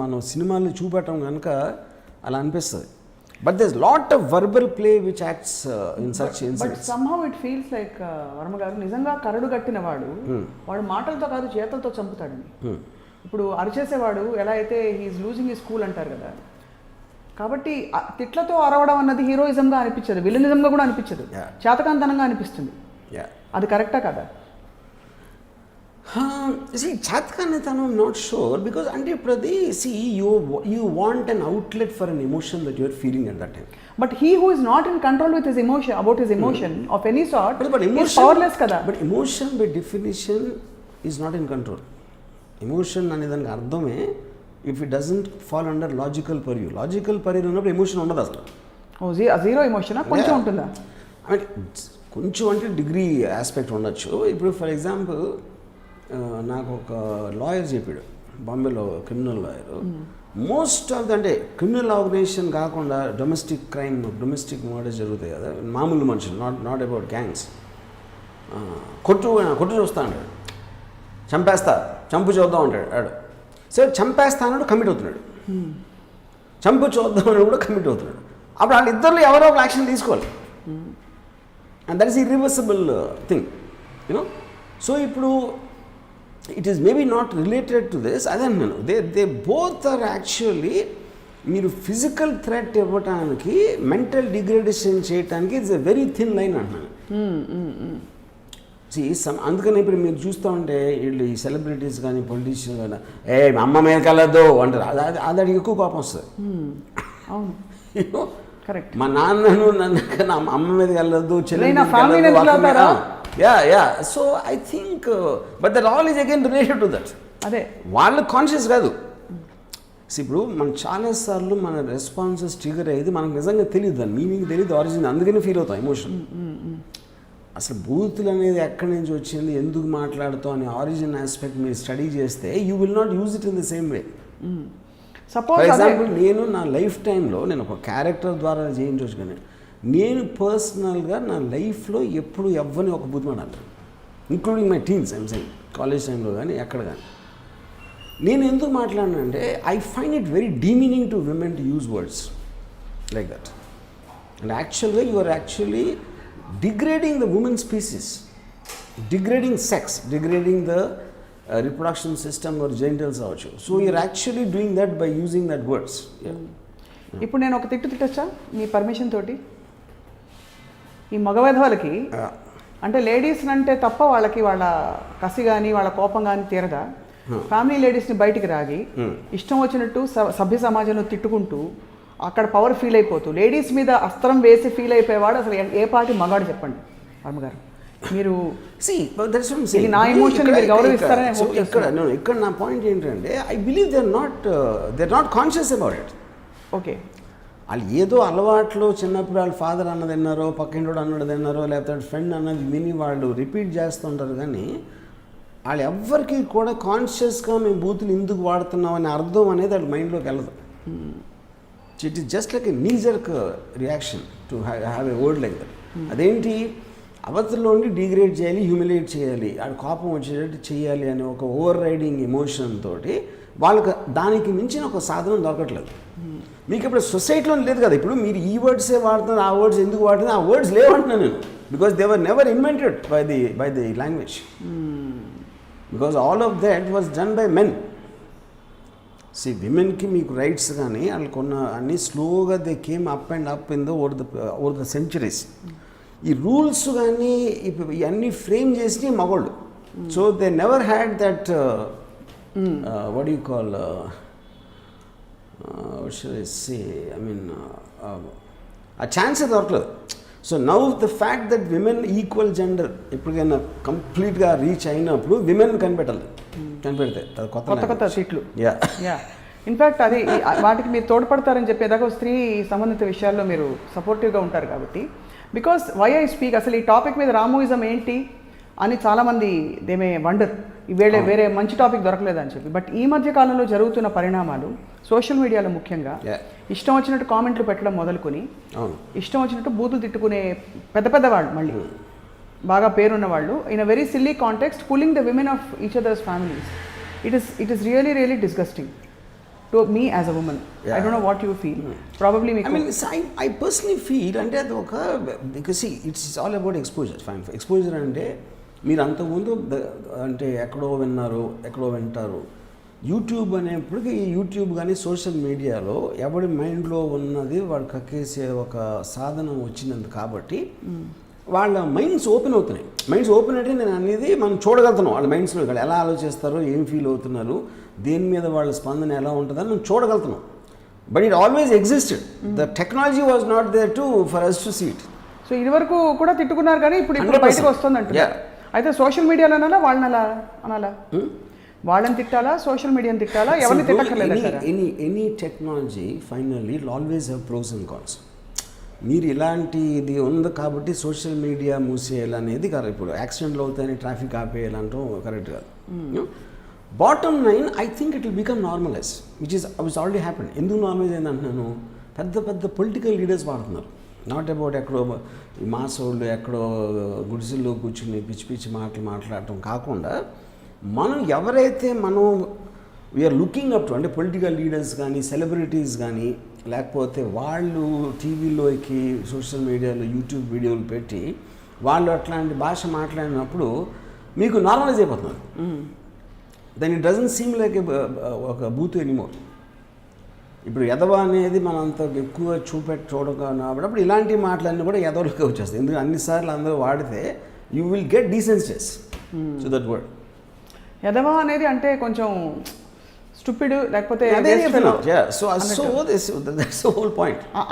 మనం సినిమాల్లో చూపెట్టడం కనుక అలా అనిపిస్తుంది. But there's lot of verbal play which acts in such incidents. But somehow it feels like Varma garu నిజంగా కరడు కట్టిన వాడు మాటలతో కాదు చేతలతో చంపుతాడని. ఇప్పుడు అరిచేసేవాడు ఎలా అయితే హీఈస్ లూజింగ్ హిస్ కూల్ అంటారు కదా, కాబట్టి తిట్లతో అరవడం అన్నది హీరోయిజంగా అనిపించదు, విలనిజంగా కూడా అనిపించదు, చేతకాంతనంగా అనిపిస్తుంది. అది కరెక్టా కదా? చేతకానితనం ఐమ్ నాట్ షూర్, బికాస్ అంటే ఇప్పుడు అది you want an outlet for an emotion that you're feeling at that time. But he who is not in control with his emotion, about his emotion of any sort, is powerless kada. But emotion by definition is not in control. Emotion అనే దానికి అర్థమే if it doesn't fall under logical purview. Logical purview ఉన్నప్పుడు emotion ఉండదు అసలు. Zero emotion కొంచెం ఉంటుందా? అంటే కొంచెం అంటే డిగ్రీ ఆస్పెక్ట్ ఉండొచ్చు. ఇప్పుడు ఫర్ ఎగ్జాంపుల్ నాకు ఒక లాయర్ చెప్పాడు, బాంబేలో criminal lawyer. Most of the అంటే క్రిమినల్ ఆర్గనైజేషన్ కాకుండా డొమెస్టిక్ క్రైమ్, డొమెస్టిక్ మర్డర్స్ జరుగుతాయి కదా, మామూలు మనుషులు, నాట్ అబౌట్ గ్యాంగ్స్. కొట్టు చూస్తా అంటాడు, చంపేస్తా, చంపు చూద్దాం అంటాడు ఆడు. సరే చంపేస్తా అన్నాడు, కమిట్ అవుతున్నాడు. చంపు చూద్దాం అని కూడా కమిట్ అవుతున్నాడు. అప్పుడు వాళ్ళిద్దరిలో ఎవరో ఒక యాక్షన్ తీసుకోవాలి. And that is irreversible thing, you know. So ఇప్పుడు it is maybe not related to this. అదే అన్నాను, దే బోత్ ఆర్ యాక్చువల్లీ మీరు ఫిజికల్ థ్రెట్ ఇవ్వటానికి, మెంటల్ డిగ్రేడేషన్ చేయడానికి it's a very thin line అంటున్నాను. అందుకని ఇప్పుడు మీరు చూస్తూ ఉంటే వీళ్ళు ఈ సెలబ్రిటీస్ కానీ పొలిటీషియన్స్ కానీ అమ్మ మీద కలదు అంటారు. అది ఎక్కువ కోపం వస్తుంది. అవును, కరెక్ట్. మా నన్ను అమ్మ మీద వెళ్ళదు, yeah. So I think but that all is again related to that. అదే వాళ్ళు కాన్షియస్ కాదు. ఇప్పుడు మనం చాలాసార్లు మన రెస్పాన్సెస్ ట్రిగర్ అయ్యేది మనకు నిజంగా తెలియదు, దాని మీనింగ్ తెలియదు, ఆరిజిన్, అందుకని ఫీల్ అవుతాం ఎమోషన్. అసలు బూతులు అనేది ఎక్కడి నుంచి వచ్చింది, ఎందుకు మాట్లాడుతాం అనే ఆరిజిన్ ఆస్పెక్ట్ మీరు స్టడీ చేస్తే you will not use it in the same way. For example నేను నా లైఫ్ టైంలో నేను ఒక క్యారెక్టర్ ద్వారా చేయించవచ్చు, కానీ నేను పర్సనల్గా నా లైఫ్లో ఎప్పుడు ఎవ్వని ఒక బూత్ మాట్లాడతాను, including my teens. I'm saying college టైంలో కానీ ఎక్కడ కానీ. నేను ఎందుకు మాట్లాడినంటే I find it very demeaning to women to use words like that. And యాక్చువల్గా you are actually degrading the woman species, degrading sex, degrading the reproduction system or genitals also. So you're actually doing that by using that words. ఇప్పుడు నేను ఒక తిట్టచ్చా మీ permission తోటి? ఈ మగవేధవాళ్ళకి అంటే ladies అంటే తప్ప వాళ్ళకి వాళ్ళ కసి కానీ వాళ్ళ కోపం కానీ తీరదా? ఫ్యామిలీ లేడీస్ని బయటికి రాగి ఇష్టం వచ్చినట్టు సభ్య సమాజంలో తిట్టుకుంటూ అక్కడ పవర్ ఫీల్ అయిపోతూ లేడీస్ మీద అస్త్రం వేసి ఫీల్ అయిపోయేవాడు అసలు ఏ పార్టీ మగాడు చెప్పండి వర్మగారు? మీరు నా ఎమోషన్ మీరు గౌరవిస్తారని ఇక్కడ నా పాయింట్ ఏంటంటే I believe they are not conscious about it. Okay, వాళ్ళు ఏదో అలవాట్లు చిన్నప్పుడు వాళ్ళ ఫాదర్ అన్నది విన్నారో, పక్కింటోడు అన్నది విన్నారో, లేకపోతే ఫ్రెండ్ అన్నది విని వాళ్ళు రిపీట్ చేస్తుంటారు. కానీ వాళ్ళు ఎవ్వరికి కూడా కాన్షియస్గా మేము బూతులు ఎందుకు వాడుతున్నాం అనే అర్థం అనేది వాళ్ళ మైండ్లోకి వెళ్ళదు. It is just like a knee-jerk reaction to have a word like that. అదేంటి, అవతల్లో ఉండి డిగ్రేడ్ చేయాలి, హ్యూమిలేట్ చేయాలి, ఆడ కోపం వచ్చేటట్టు చేయాలి అనే ఒక ఓవర్ రైడింగ్ ఎమోషన్ తోటి వాళ్ళకి దానికి మించిన ఒక సాధనం దొరకట్లేదు. మీకు ఇప్పుడు సొసైటీలో లేదు కదా. ఇప్పుడు మీరు ఈ వర్డ్సే వాడుతున్నారు, ఆ వర్డ్స్ ఎందుకు వాడుతున్నారు? ఆ వర్డ్స్ లేవంటున్నాను నేను. Because they were never invented by the language. Because all of that was done by men. See విమెన్కి మీకు రైట్స్ కానీ వాళ్ళకున్న అన్నీ స్లోగా they came up and up in the over the centuries. ఈ రూల్స్ కానీ ఇవన్నీ ఫ్రేమ్ చేసి మగోళ్ళు. So they never had that what you call I mean ఆ ఛాన్సే దొరకలేదు. So now the fact that women equal gender ఎప్పటికైనా కంప్లీట్గా రీచ్ అయినప్పుడు విమెన్ కనిపెట్టాలి. కనిపెడితే కొత్త సీట్లు. ఇన్ఫ్యాక్ట్ అది వాటికి మీరు తోడ్పడతారని చెప్పేదాకా స్త్రీ సంబంధిత విషయాల్లో మీరు సపోర్టివ్గా ఉంటారు కాబట్టి. బికాస్ వై ఐ స్పీక్, అసలు ఈ టాపిక్ మీద రామోయిజం ఏంటి అని చాలామంది దేమే వండర్, వేరే మంచి టాపిక్ దొరకలేదని చెప్పి. బట్ ఈ మధ్య కాలంలో జరుగుతున్న పరిణామాలు సోషల్ మీడియాలో ముఖ్యంగా ఇష్టం వచ్చినట్టు కామెంట్లు పెట్టడం మొదలుకొని ఇష్టం వచ్చినట్టు బూతులు తిట్టుకునే పెద్ద వాళ్ళు, మళ్ళీ బాగా పేరున్న వాళ్ళు, in a very silly context pulling the women of each others families. It is really disgusting to me as a woman. I don't know what you feel. Probably me. I personally feel అంటే అది ఒక, because see it's all about exposure. Fine, exposure అంటే మీరు అంతకుముందు అంటే ఎక్కడో వింటారు. YouTube అనేప్పటికీ యూట్యూబ్ కానీ సోషల్ మీడియాలో ఎవడి మైండ్లో ఉన్నది వాడు కక్కేసే ఒక సాధనం వచ్చినందు కాబట్టి వాళ్ళ మైండ్స్ ఓపెన్ అవుతున్నాయి. మైండ్స్ ఓపెన్ అంటే నేను అనేది మనం చూడగలుగుతున్నాం. వాళ్ళ మైండ్స్లో వాళ్ళు ఎలా ఆలోచిస్తారో, ఏం ఫీల్ అవుతున్నారు, దేని మీద వాళ్ళ స్పందన ఎలా ఉంటుందని మనం చూడగలుగుతున్నాం. But it always existed. The technology was not there for us to see it. So ఇది వరకు కూడా తిట్టుకున్నారు కానీ ఇప్పుడు బయటకు వస్తుంది అంటే అయితే సోషల్ మీడియాలో అనాలా వాళ్ళని అనాలా? వాళ్ళని తిట్టాలా, సోషల్ మీడియాని తిట్టాలా, ఎవరిని తిట్టక్కర్లేదంటారా? Any technology finally it always have pros and cons. మీరు ఇలాంటి ఇది ఉంది కాబట్టి సోషల్ మీడియా మూసేయాలనేది కరెక్ట్. ఇప్పుడు యాక్సిడెంట్లు అవుతాయని ట్రాఫిక్ ఆపేయాలంటూ కరెక్ట్ కాదు. Bottom line I think it will become normalise which already happened. ఎందుకు నార్మలైజ్ అయింది అంటున్నాను, పెద్ద పెద్ద పొలిటికల్ లీడర్స్ వాడుతున్నారు. నాట్ అబౌట్ ఎక్కడో మాసోళ్ళు ఎక్కడో గుడిసెల్లో కూర్చుని పిచ్చి పిచ్చి మాట్లాడటం కాకుండా, మనం ఎవరైతే వీఆర్ లుకింగ్ అప్ టు, అంటే పొలిటికల్ లీడర్స్ కానీ సెలబ్రిటీస్ కానీ, లేకపోతే వాళ్ళు టీవీలోకి సోషల్ మీడియాలో యూట్యూబ్ వీడియోలు పెట్టి వాళ్ళు అట్లాంటి భాష మాట్లాడినప్పుడు మీకు నార్మలైజ్ అయిపోతున్నారు. Then it doesn't seem like ఒక బూత్ ఎనీమోర్. ఇప్పుడు ఎదవ అనేది మనం అంత ఎక్కువ చూడకపోయినప్పుడు ఇలాంటి మాటలన్నీ కూడా ఎదవలకి వచ్చేస్తాయి. ఎందుకంటే అన్నిసార్లు అందరూ వాడితే you will get desensitised to that word. ఎదవ అనేది అంటే కొంచెం స్టూపిడ్, లేకపోతే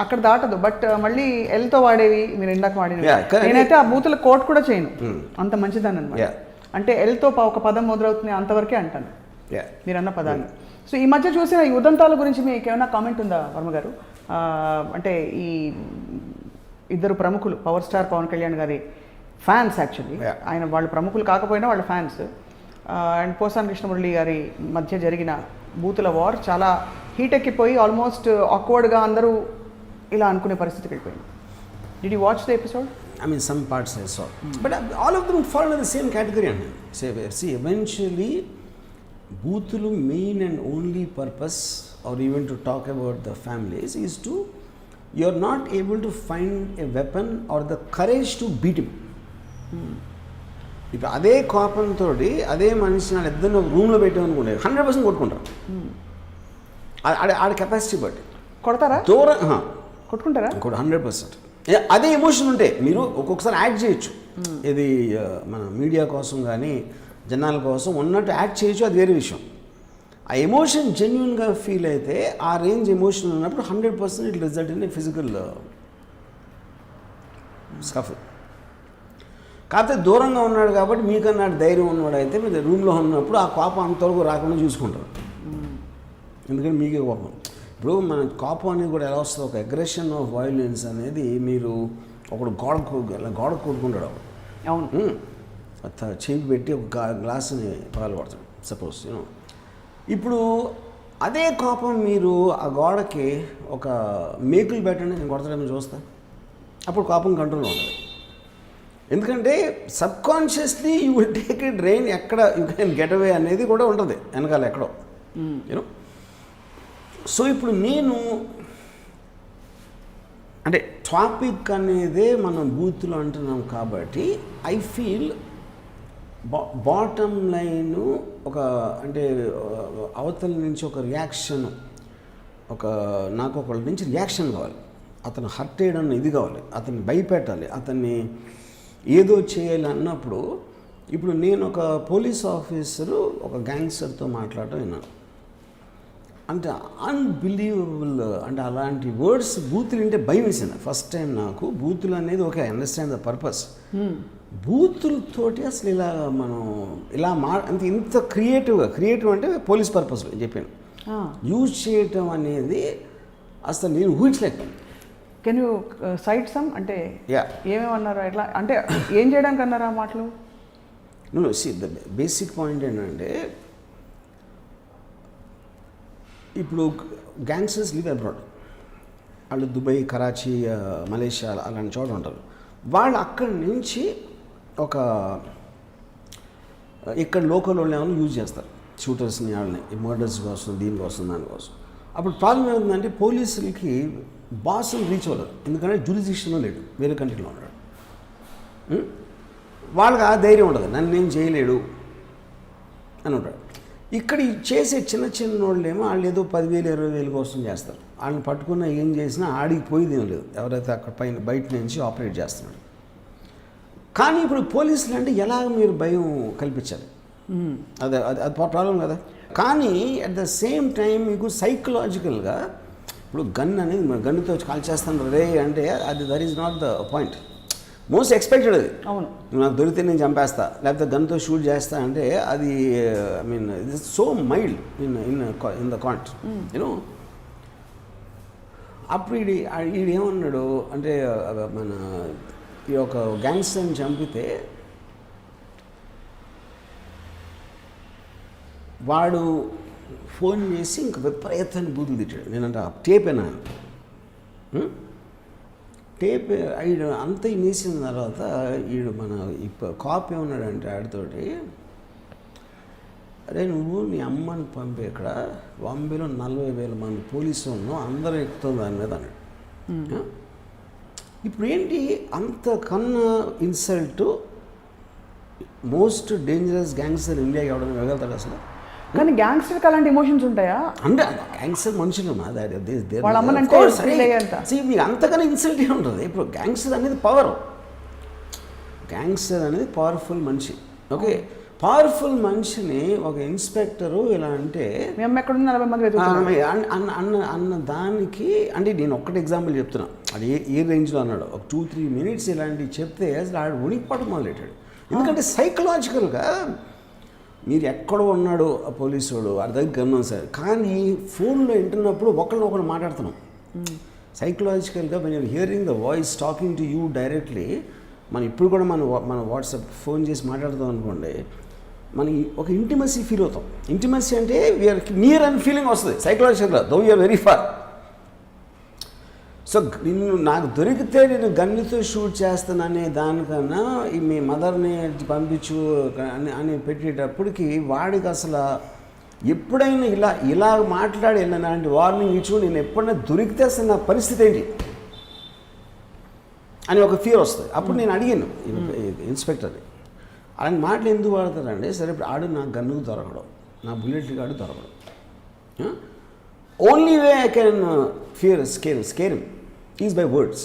అక్కడ దాటదు. బట్ మళ్ళీ ఎల్తో వాడేవి మీరు ఇందాక వాడేవి, నేనైతే ఆ బూతుల కోట్ కూడా చేయను, అంత మంచిదాన్ని అనమాట. అంటే ఎల్తో ఒక పదం మొదలవుతుంది అంతవరకే అంటాను మీరు అన్న పదాన్ని. సో ఈ మధ్య చూసిన ఈ ఉదంతాల గురించి మీకు ఏమైనా కామెంట్ ఉందా వర్మ గారు? అంటే ఈ ఇద్దరు ప్రముఖులు, పవర్ స్టార్ పవన్ కళ్యాణ్ గారి ఫ్యాన్స్, యాక్చువల్లీ ఆయన వాళ్ళు ప్రముఖులు కాకపోయినా వాళ్ళ ఫ్యాన్స్, అండ్ పోసాని కృష్ణమురళి గారి మధ్య జరిగిన బూతుల వార్ చాలా హీట్ ఎక్కిపోయి ఆల్మోస్ట్ ఆక్వర్డ్గా అందరూ ఇలా అనుకునే పరిస్థితికి వెళ్ళిపోయింది. Did you watch the episode? I mean, some parts I saw, but all of them fall in the same category. See, eventually, boothulu main and only purpose, or even to talk about the families, is to, you're not able to find a weapon or the courage to beat him. ఇప్పుడు అదే కోపంతో అదే మనిషిని ఇద్దరిని ఒక రూమ్లో పెట్టామనుకుంటే 100% కొట్టుకుంటారు. ఆడ కెపాసిటీ బట్టి కొడతారా, దూరం కొట్టుకుంటారా, 100%. అదే ఎమోషన్ ఉంటే మీరు ఒక్కొక్కసారి యాక్ట్ చేయొచ్చు. ఇది మన మీడియా కోసం కానీ జనాల కోసం ఉన్నట్టు యాక్ట్ చేయొచ్చు, అది వేరే విషయం. ఆ ఎమోషన్ జెన్యున్గా ఫీల్ అయితే, ఆ రేంజ్ ఎమోషన్ ఉన్నప్పుడు 100% it result in a physical scuff. కాకపోతే దూరంగా ఉన్నాడు కాబట్టి మీకన్నా ధైర్యం ఉన్నవాడు అయితే మీరు రూమ్లో ఉన్నప్పుడు ఆ కోపం అంతవరకు రాకుండా చూసుకుంటారు. ఎందుకంటే మీకే కోపం. ఇప్పుడు మన కోపం అనేది కూడా ఎలా వస్తుంది, ఒక అగ్రెషన్ ఆఫ్ వైలెన్స్ అనేది, మీరు ఒకడు గోడ కొట్టుకుంటాడు, అవును, చేయి పెట్టి ఒక గ్లాసుని పాలు పడతాడు సపోజ్, యూనో. ఇప్పుడు అదే కోపం మీరు ఆ గోడకి ఒక మేకులు పెట్టండి, నేను కొడతాడేమో చూస్తా, అప్పుడు కోపం కంట్రోల్లో ఉండదు. ఎందుకంటే subconsciously you will take it drain, ఎక్కడ యూ కెన్ గెట్ అవే అనేది కూడా ఉంటుంది వెనకాల ఎక్కడో, యూనో. సో ఇప్పుడు నేను అంటే టాపిక్ అనేదే మనం బూత్లో అంటున్నాం కాబట్టి ఐ ఫీల్ బాటమ్ లైను ఒక, అంటే అవతల నుంచి ఒక రియాక్షన్, నాకు ఒకళ్ళ నుంచి రియాక్షన్ కావాలి, అతను హర్ట్ చేయడం ఇది కావాలి, అతన్ని భయపెట్టాలి, అతన్ని ఏదో చేయాలి అన్నప్పుడు, ఇప్పుడు నేను ఒక పోలీస్ ఆఫీసరు ఒక గ్యాంగ్స్టర్తో మాట్లాడటం విన్నాను, అంటే అన్బిలీవబుల్. అంటే అలాంటి వర్డ్స్ బూతులు అంటే భయం వేసింది ఫస్ట్ టైం నాకు. బూతులు అనేది okay, I understand the purpose. బూతులతోటి అసలు ఇలా మనం ఇలా అంటే ఇంత క్రియేటివ్ అంటే పోలీస్ పర్పస్లో చెప్పాను యూజ్ చేయటం అనేది అసలు నేను ఊహించలేకపోయాను. కెన్ యూ సైట్ సమ్, అంటే ఏమేమన్నారు, ఎట్లా, అంటే ఏం చేయడానికి అన్నారా మాటలు? సి ద బేసిక్ పాయింట్ ఏంటంటే, ఇప్పుడు గ్యాంగ్స్టర్స్ లివ్ అబ్రాడ్, వాళ్ళు దుబాయ్, కరాచీ, మలేషియా అలాంటి చోట ఉంటారు. వాళ్ళు అక్కడి నుంచి ఇక్కడ లోకల్ వాళ్ళు ఏమైనా యూజ్ చేస్తారు షూటర్స్ని, వాళ్ళని మర్డర్స్ కోసం, దీనికోసం దానికోసం. అప్పుడు ప్రాబ్లం ఏముందంటే పోలీసులకి బాసులు రీచ్ అవ్వలేదు, ఎందుకంటే జ్యూరిడిక్షన్లో లేడు, వేరే కంట్రీలో ఉన్నాడు. వాళ్ళకి ఆ ధైర్యం ఉండదు, నన్ను ఏం చేయలేడు అని ఉంటాడు. ఇక్కడ చేసే చిన్న వాళ్ళేమో వాళ్ళు ఏదో 10,000 20,000 కోసం చేస్తారు. వాళ్ళని పట్టుకున్న ఏం చేసినా ఆడికి పోయేది ఏం లేదు, ఎవరైతే అక్కడ బయట నుంచి ఆపరేట్ చేస్తున్నాడు. కానీ ఇప్పుడు పోలీసులు అంటే ఎలాగ మీరు భయం కల్పించాలి, అది అది ప్రాబ్లం కదా. కానీ అట్ ద సేమ్ టైం మీకు సైకలాజికల్గా ఇప్పుడు గన్ అనేది గన్నుతో కాల్ చేస్తాను రే అంటే, అది that is not the point. Most expected అది. అవును, నాకు దొరికితే నేను చంపేస్తా, లేకపోతే గన్తో షూట్ చేస్తా అంటే అది I mean it's so mild in the can't you know. అప్పుడు ఈడేమన్నాడు అంటే మన ఈ ఒక గ్యాంగ్స్టర్ని చంపితే వాడు ఫోన్ చేసి ఇంక విపరీతాన్ని బూతులు తిట్టాడు. నేనంట టేపేనా టేప్ ఈడు అంత నేసిన తర్వాత ఈడు మన కాప్ ఏమన్నాడంటే ఆడితోటి, అరే నువ్వు నీ అమ్మని పంపి ఇక్కడ బాంబేలో 40,000 మంది పోలీసులు ఉన్నావు, అందరూ ఎక్కుతుంది దాని మీద అన్నాడు. ఇప్పుడు ఏంటి అంతకన్నా ఇన్సల్ట్ మోస్ట్ డేంజరస్ గ్యాంగ్స్టర్ ఇండియాకి ఎవడన్నా వెళ్ళగలుగుతాడు అసలు? కానీ గ్యాంగ్స్టర్కి అలాంటి ఎమోషన్స్ ఉంటాయా? అంటే గ్యాంగ్స్టర్ మనుషులు వాళ్ళ అమ్మనంటే మీకు అంతకన్నా ఇన్సల్ట్ ఉంటుంది. ఇప్పుడు గ్యాంగ్స్టర్ అనేది పవర్, గ్యాంగ్స్టర్ అనేది పవర్ఫుల్ మనిషి. ఓకే, పవర్ఫుల్ మనిషిని ఒక ఇన్స్పెక్టరు ఇలా అంటే మేము ఎక్కడ 40 మంది అన్న దానికి అంటే నేను ఒక్కటి ఎగ్జాంపుల్ చెప్తున్నా, అది ఏ రేంజ్లో అన్నాడు. ఒక 2-3 మినిట్స్ ఇలాంటివి చెప్తే అసలు ఆడు ఉనికిపాటు మొదలెట్టాడు. ఎందుకంటే సైకలాజికల్గా మీరు ఎక్కడ ఉన్నాడు ఆ పోలీసుడు వాడి దగ్గర గమనం సార్, కానీ ఫోన్లో వింటున్నప్పుడు ఒకళ్ళు మాట్లాడుతున్నాం. సైకలాజికల్గా when you're hearing the voice talking to you directly, మనం ఇప్పుడు కూడా మన వాట్సాప్ ఫోన్ చేసి మాట్లాడుతాం అనుకోండి, మనకి ఒక ఇంటిమసీ ఫీల్ అవుతాం. ఇంటిమసీ అంటే వీఆర్ నియర్ అండ్ ఫీలింగ్ వస్తుంది సైకలాజికల్గా, though you're very far. So నిన్ను నాకు దొరికితే నేను గన్నుతో షూట్ చేస్తాననే దానికన్నా మీ మదర్ని పంపించు అని పెట్టేటప్పటికి వాడికి అసలు ఎప్పుడైనా ఇలా మాట్లాడి ఇలాంటి వార్నింగ్ ఇచ్చు నేను ఎప్పుడైనా దొరికితే అసలు నా పరిస్థితి ఏంటి అని ఒక ఫియర్ వస్తుంది. అప్పుడు నేను అడిగాను ఇన్స్పెక్టర్ని, అలాంటి మాటలు ఎందుకు వాడతారండి? సరే ఇప్పుడు ఆడు నా గన్నుకు దొరకడం, నా బుల్లెట్కి ఆడు దొరకడం, only way I can scare is by words.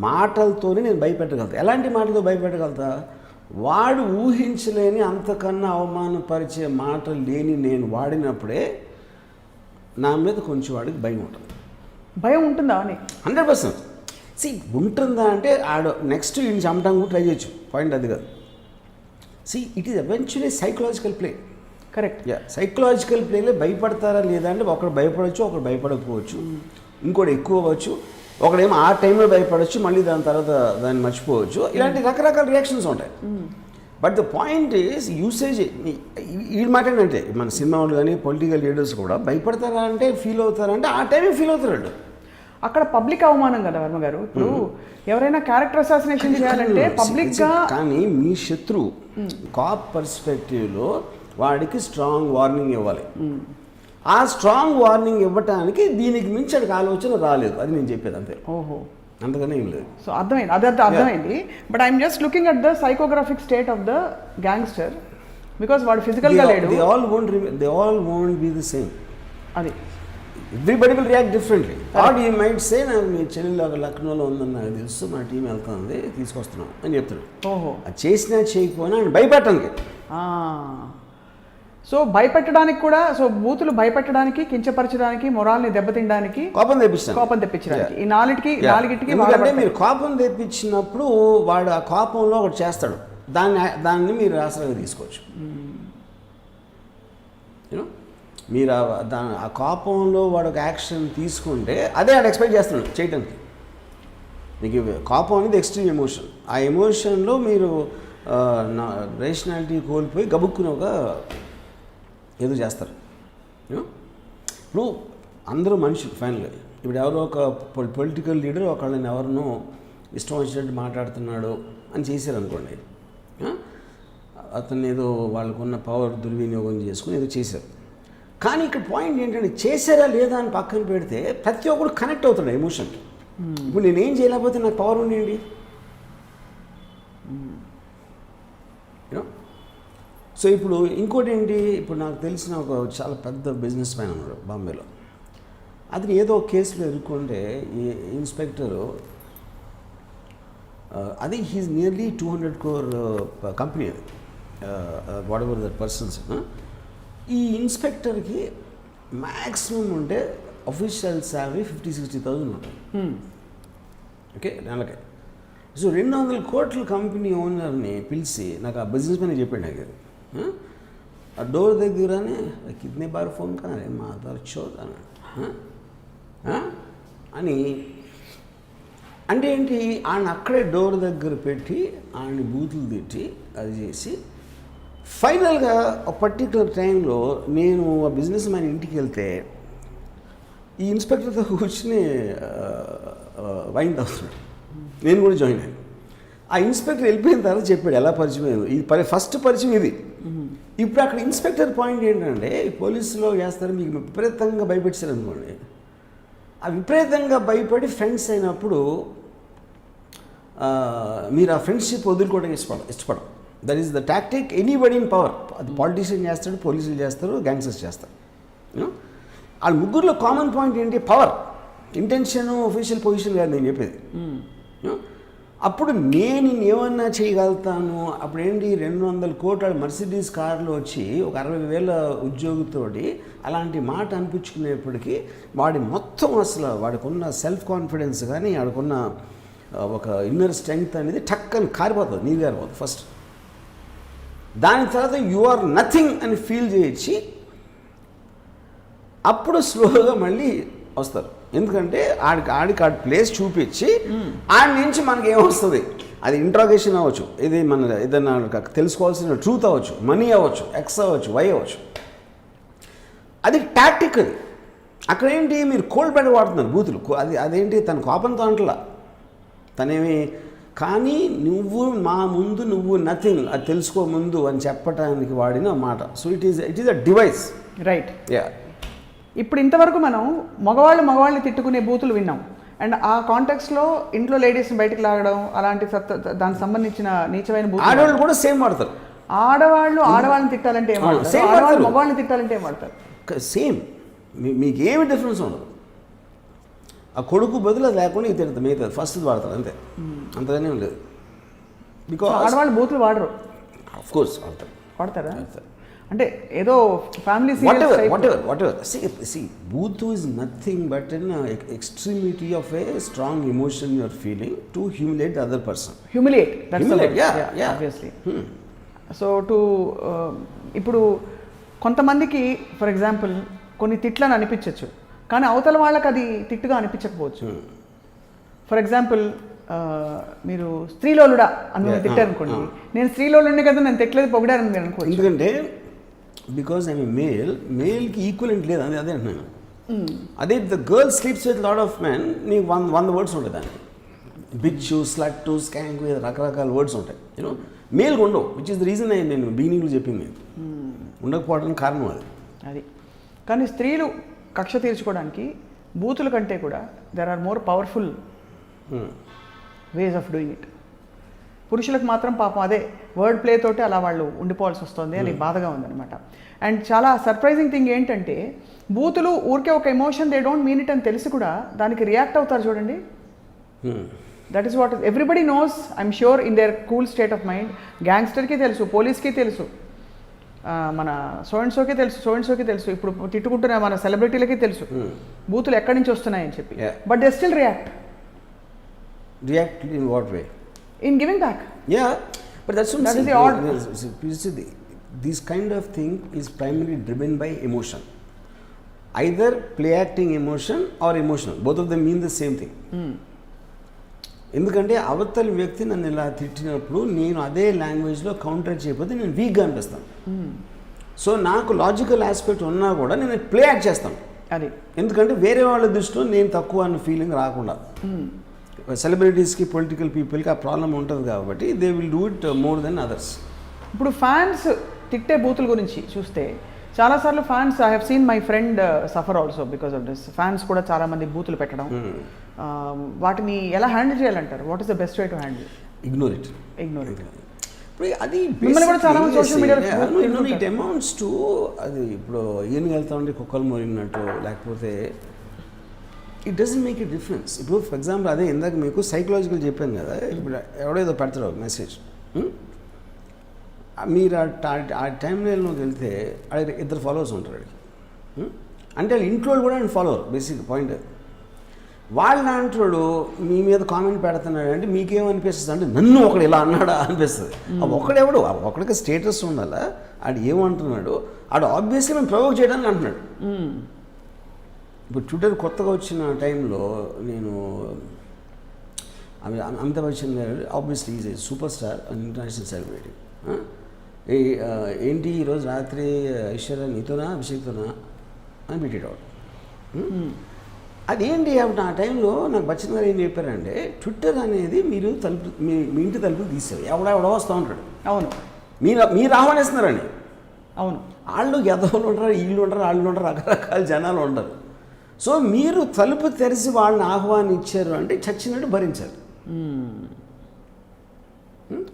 మాటలతోనే నేను భయపెట్టగలుగుతా. ఎలాంటి మాటలతో భయపెట్టగలుగుతా? వాడు ఊహించలేని అంతకన్నా అవమానపరిచే మాటలు లేని నేను వాడినప్పుడే నా మీద కొంచెం వాడికి భయం ఉంటుంది. భయం ఉంటుందా అని 100%. ఉంటుందా అంటే ఆడు నెక్స్ట్ ఈయన చంపడానికి కూడా ట్రై చేయొచ్చు, పాయింట్ అది కాదు. It is eventually psychological play. Correct. Psychological ప్లేలో భయపడతారా లేదా అంటే ఒకడు భయపడవచ్చు, ఒకడు భయపడకపోవచ్చు, ఇంకోటి ఎక్కువ అవ్వచ్చు, ఒకడేమో ఆ టైంలో భయపడవచ్చు, మళ్ళీ దాని తర్వాత దాన్ని మర్చిపోవచ్చు. ఇలాంటి రకరకాల రియాక్షన్స్ ఉంటాయి. But the point is usage. ఈ మాట్లాడంటే మన సినిమా వాళ్ళు కానీ పొలిటికల్ లీడర్స్ కూడా భయపడతారా అంటే ఫీల్ అవుతారంటే ఆ టైమే ఫీల్ అవుతారు. అక్కడ పబ్లిక్ అవమానం కదా వర్మ గారు. ఇప్పుడు ఎవరైనా క్యారెక్టర్ అసాసినేషన్ చేయాలంటే పబ్లిక్గా. కానీ మీ శత్రువు కాప్ పర్స్పెక్టివ్లో వాడికి స్ట్రాంగ్ వార్నింగ్ ఇవ్వాలి. ఆ స్ట్రాంగ్ వార్నింగ్ ఇవ్వటానికి దీనికి మించి అడికి ఆలోచన రాలేదు. అది నేను చెప్పేది అంతే. ఓహో, అంతగానే ఏం లేదు. సో అర్థమైంది, అర్థమైంది. But I'm just looking at the psychographic state of the gangster, because వాడు ఫిజికల్గా లేడు. They all won't be the same. అది everybody will react differently. Or you might say నాకు మీ చెల్లెలు లక్నోలో ఉందని నాకు తెలుసు, మా టీం వెళ్తుంది తీసుకొస్తున్నాం అని చెప్తాడు. ఓహో, అది చేసినా చేయకపోయినా ఆయన భయపెట్టడానికి. సో భయపెట్టడానికి కూడా, సో బూతులు భయపెట్టడానికి, కించపరచడానికి, మొరాల్ని దెబ్బతినడానికి, కోపం తెప్పించడానికి, ఈ నాలుగిటికి. ఎందుకంటే మీరు కోపం తెప్పించినప్పుడు వాడు ఆ కోపంలో ఒకటి చేస్తాడు, దాన్ని మీరు ఆసరాగా తీసుకోవచ్చు. యూనో, మీరు ఆ కోపంలో వాడు ఒక యాక్షన్ తీసుకుంటే అదే వాడు ఎక్స్పెక్ట్ చేస్తున్నాడు చేయడానికి. మీకు కోపం అనేది ఎక్స్ట్రీమ్ ఎమోషన్. ఆ ఎమోషన్లో మీరు రేషనాలిటీ కోల్పోయి గబుక్కుని ఒక ఏదో చేస్తారు. ఇప్పుడు అందరూ మనుషులు ఫైనల్గా. ఇప్పుడు ఎవరో ఒక పొలిటికల్ లీడర్ ఒకళ్ళని ఎవరినో ఇష్టం వచ్చినట్టు మాట్లాడుతున్నాడు అని చేశారనుకోండి, అతను ఏదో వాళ్ళకున్న పవర్ దుర్వినియోగం చేసుకుని ఏదో చేశారు. కానీ ఇక్కడ పాయింట్ ఏంటంటే చేశారా లేదా అని పక్కన పెడితే ప్రతి ఒక్కరు కనెక్ట్ అవుతాడు ఎమోషన్కి. ఇప్పుడు నేనేం చేయలేకపోతే నాకు పవర్ ఉండేయండి. సో ఇప్పుడు ఇంకోటి ఏంటి, ఇప్పుడు నాకు తెలిసిన ఒక చాలా పెద్ద బిజినెస్ మ్యాన్ ఉన్నాడు బాంబేలో. అది ఏదో కేసులో ఎదుర్కొంటే ఈ ఇన్స్పెక్టరు, అది హీజ్ నియర్లీ 200 crore కంపెనీ, అది వాట్ ఎవర్ దట్ పర్సన్స్. ఈ ఇన్స్పెక్టర్కి మ్యాక్సిమం ఉంటే అఫీషియల్ శాలరీ 50,000-60,000 ఉంటుంది. ఓకే, నెలకి. సో 200 కోట్ల కంపెనీ ఓనర్ని పిలిచి నాకు ఆ బిజినెస్ మ్యాన్ చెప్పాడు నాకు అది. ఆ డోర్ దగ్గరనే కితనే బార్ ఫోన్ కానీ మా ఆధార్ చోద్ అన్నాడు అని. అంటే ఏంటి, ఆయన అక్కడే డోర్ దగ్గర పెట్టి ఆయన బూతులు తిట్టి అది చేసి ఫైనల్గా ఒక పర్టికులర్ టైంలో నేను ఆ బిజినెస్ మ్యాన్ ఇంటికి వెళ్తే ఈ ఇన్స్పెక్టర్తో కూర్చుని వైన్ తాగుతున్నాడు. నేను కూడా జాయిన్ అయ్యాను. ఆ ఇన్స్పెక్టర్ వెళ్ళిపోయిన తర్వాత చెప్పాడు ఎలా పరిచయం అయ్యింది. ఇది ఫస్ట్ పరిచయం ఇది. ఇప్పుడు అక్కడ ఇన్స్పెక్టర్ పాయింట్ ఏంటంటే పోలీసులో చేస్తారు, మీకు విపరీతంగా భయపెట్టారు అనుకోండి. ఆ విపరీతంగా భయపడి ఫ్రెండ్స్ అయినప్పుడు మీరు ఆ ఫ్రెండ్షిప్ వదులుకోవడం ఇష్టపడం. That is the tactic anybody in power. అది పాలిటీషియన్ చేస్తాడు, పోలీసులు చేస్తారు, గ్యాంగ్స్టర్స్ చేస్తారు. వాళ్ళ ముగ్గురులో కామన్ పాయింట్ ఏంటి, పవర్. ఇంటెన్షన్ ఒఫీషియల్ పొజిషన్ కాదు నేను చెప్పేది. అప్పుడు నేను ఏమన్నా చేయగలుగుతాను. అప్పుడు ఏంటి 200 కోట్ల మర్సిడీస్ కార్లో వచ్చి ఒక 60,000 ఉద్యోగితోటి అలాంటి మాట అనిపించుకునేప్పటికీ వాడి మొత్తం అసలు వాడికున్న సెల్ఫ్ కాన్ఫిడెన్స్ కానీ వాడికున్న ఒక ఇన్నర్ స్ట్రెంగ్త్ అనేది టక్కని కారిపోతుంది, నీరు కారిపోతుంది ఫస్ట్. దాని తర్వాత యు ఆర్ నథింగ్ అని ఫీల్ చేయించి అప్పుడు స్లోగా మళ్ళీ వస్తారు. ఎందుకంటే ఆడికి ప్లేస్ చూపించి ఆడి నుంచి మనకి ఏమొస్తుంది, అది ఇంట్రాగేషన్ అవ్వచ్చు, ఇది మన ఏదైనా తెలుసుకోవాల్సిన ట్రూత్ అవ్వచ్చు, మనీ అవ్వచ్చు, ఎక్స్ అవ్వచ్చు, వై అవ్వచ్చు. అది టాక్టిక్. అది అక్కడ ఏంటి మీరు కోల్డ్ బ్లడ్ వాడుతున్నారు బూతులు. అదేంటి తన కోపంతో అంటలా తనేమి, కానీ నువ్వు మా ముందు నువ్వు నథింగ్ అది తెలుసుకో ముందు అని చెప్పడానికి వాడిన మాట. So it is a device, right? Yeah. ఇప్పుడు ఇంతవరకు మనం మగవాళ్ళని తిట్టుకునే బూతులు విన్నాం. అండ్ ఆ కాంటెక్స్లో ఇంట్లో లేడీస్ని బయటకు లాగడం అలాంటి దానికి సంబంధించిన నీచమైన బూతులు. ఆడవాళ్ళు కూడా సేమ్ వాడతారు. ఆడవాళ్ళని తిట్టాలంటే ఏం వాడతారు, ఆడవాళ్ళు మగవాళ్ళని తిట్టాలంటే ఏం వాడతారు? సేమ్. మీకు ఏమి డిఫరెన్స్ ఉండదు. ఆ కొడుకు బదులు అది లేకుండా ఇది తిడతారు, మిగతా ఫస్ట్ వాడతారు అంతే, అంతగానే లేదు. బికాస్ ఆడవాళ్ళు బూతులు వాడరు. ఆఫ్ కోర్స్ వాడతారా? అంటే ఏదో family whatever. See, booth is nothing but an extremity of a strong emotion you are feeling to humiliate the other person. That's the word. Yeah, obviously. So ఇప్పుడు కొంతమందికి ఫర్ ఎగ్జాంపుల్ కొన్ని తిట్లని అనిపించవచ్చు, కానీ అవతల వాళ్ళకి అది తిట్టుగా అనిపించకపోవచ్చు. ఫర్ ఎగ్జాంపుల్ మీరు స్త్రీలోలుడా అని తిట్టారు అనుకోండి, నేను స్త్రీలోలుండే కదా నేను తిట్టలేదు పొగిడారని మీరు అనుకోవచ్చు. ఎందుకంటే బికాజ్ ఐమ్ మేల్కి ఈక్వలెంట్ లేదు అది అదే అంటున్నాను. అదే the girl sleeps with lot of man నీకు 100 వర్డ్స్ ఉంటాయి దానికి. బిచ్చు, స్లట్టు, స్కాంక్, రకరకాల వర్డ్స్ ఉంటాయి. యూనో మేల్కి ఉండవు, విచ్ ఇస్ ద రీజన్ నేను బిగినింగ్లో చెప్పింది. ఉండకపోవడానికి కారణం అది. కానీ స్త్రీలు కక్ష తీర్చుకోవడానికి బూతుల కంటే కూడా there are more powerful ways of doing it. పురుషులకు మాత్రం పాపం అదే వర్డ్ ప్లే తోటి అలా వాళ్ళు ఉండిపోవాల్సి వస్తుంది అని బాధగా ఉందన్నమాట. అండ్ చాలా సర్ప్రైజింగ్ థింగ్ ఏంటంటే బూతులు ఊరికే ఒక emotion, they don't mean it అని తెలిసి కూడా దానికి రియాక్ట్ అవుతారు చూడండి. That is what everybody knows, I'm sure in their cool state of mind. గ్యాంగ్స్టర్కి తెలుసు, పోలీస్కి తెలుసు, మన సోకి తెలుసు, ఇప్పుడు తిట్టుకుంటున్న మన సెలబ్రిటీలకి తెలుసు బూతులు ఎక్కడి నుంచి వస్తున్నాయని చెప్పి. But they still react in what way? In giving back. Yeah, but that's what that is the odd. This kind of thing is primarily driven by emotion. Either play acting emotion or emotional. Both of them mean the same thing. ఎందుకంటే అవతల వ్యక్తి నన్ను ఇలా తిట్టినప్పుడు నేను అదే లాంగ్వేజ్లో counter చేయకపోతే నేను వీక్గా అనిపిస్తాను. సో నాకు లాజికల్ ఆస్పెక్ట్ ఉన్నా కూడా నేను ప్లే యాక్ట్ చేస్తాను. అది ఎందుకంటే వేరే వాళ్ళ దృష్టిలో నేను తక్కువ అన్న ఫీలింగ్ రాకుండా. సెలబ్రిటీస్కి, పొలిటికల్ పీపుల్కి ఆ ప్రాబ్లం ఉంటుంది కాబట్టి they will do it more than others. ఇప్పుడు ఫ్యాన్స్ తిట్టే బూతుల గురించి చూస్తే చాలాసార్లు fans, I have seen my friend suffer also because of this. Fans కూడా చాలామంది బూతులు పెట్టడం, వాటిని ఎలా హ్యాండిల్ చేయాలంటారు? What is the best way to handle? Ignore it. అది మిమ్మల్ని కూడా చాలా మంది సోషల్ మీడియాలో ఇట్ అమౌంట్స్ టు అది ఇప్పుడు ఈయనకి వెళ్తా ఉంటే కుక్కలు మోరినట్టు, లేకపోతే it doesn't make a difference. ఇప్పుడు ఫర్ ఎగ్జాంపుల్ అదే ఇందాక మీకు సైకలాజికల్ చెప్పాను కదా, ఇప్పుడు ఎవడేదో పెడతాడు ఒక మెసేజ్, మీరు ఆ టైం లైన్లోకి వెళ్తే అక్కడ 2 ఫాలోవర్స్ ఉంటారు అడిగి, అంటే వాళ్ళ ఇంట్లో కూడా ఆయన ఫాలోవర్. బేసిక్ పాయింట్ వాళ్ళ అంటాడు మీ మీద కామెంట్ పెడుతున్నాడు అంటే మీకేమనిపిస్తుంది అంటే నన్ను ఒకడు ఇలా అన్నాడా అనిపిస్తుంది. ఒకడెవడు ఒకడికి స్టేటస్ ఉండాలా, ఆడు ఏమంటున్నాడు, ఆడు ఆబ్వియస్లీ మేము ప్రొవోక్ చేయడానికి అంటున్నాడు. ఇప్పుడు ట్విట్టర్ కొత్తగా వచ్చిన టైంలో నేను అమితాబ్ బచ్చన్ గారు obviously is a super star and international celebrity. ఏంటి ఈరోజు రాత్రి ఐశ్వర్య నీతోనా అభిషేక్తోనా అని పెట్టేటవాడు. అదేంటి అప్పుడు ఆ టైంలో నాకు బచ్చన్ గారు ఏం చెప్పారంటే ట్విట్టర్ అనేది మీరు తలుపు మీ ఇంటి తలుపులు తీసేవి ఎవడెవడో వస్తూ ఉంటాడు. అవును, మీరు ఆహ్వానిస్తున్నారని. అవును, వాళ్ళు ఎదవలు ఉంటారు, వీళ్ళు ఉంటారు, వాళ్ళు ఉంటారు, రకరకాల జనాలు ఉంటారు. సో మీరు తలుపు తెరిచి వాళ్ళని ఆహ్వానించారు అంటే చచ్చినట్టు భరించారు.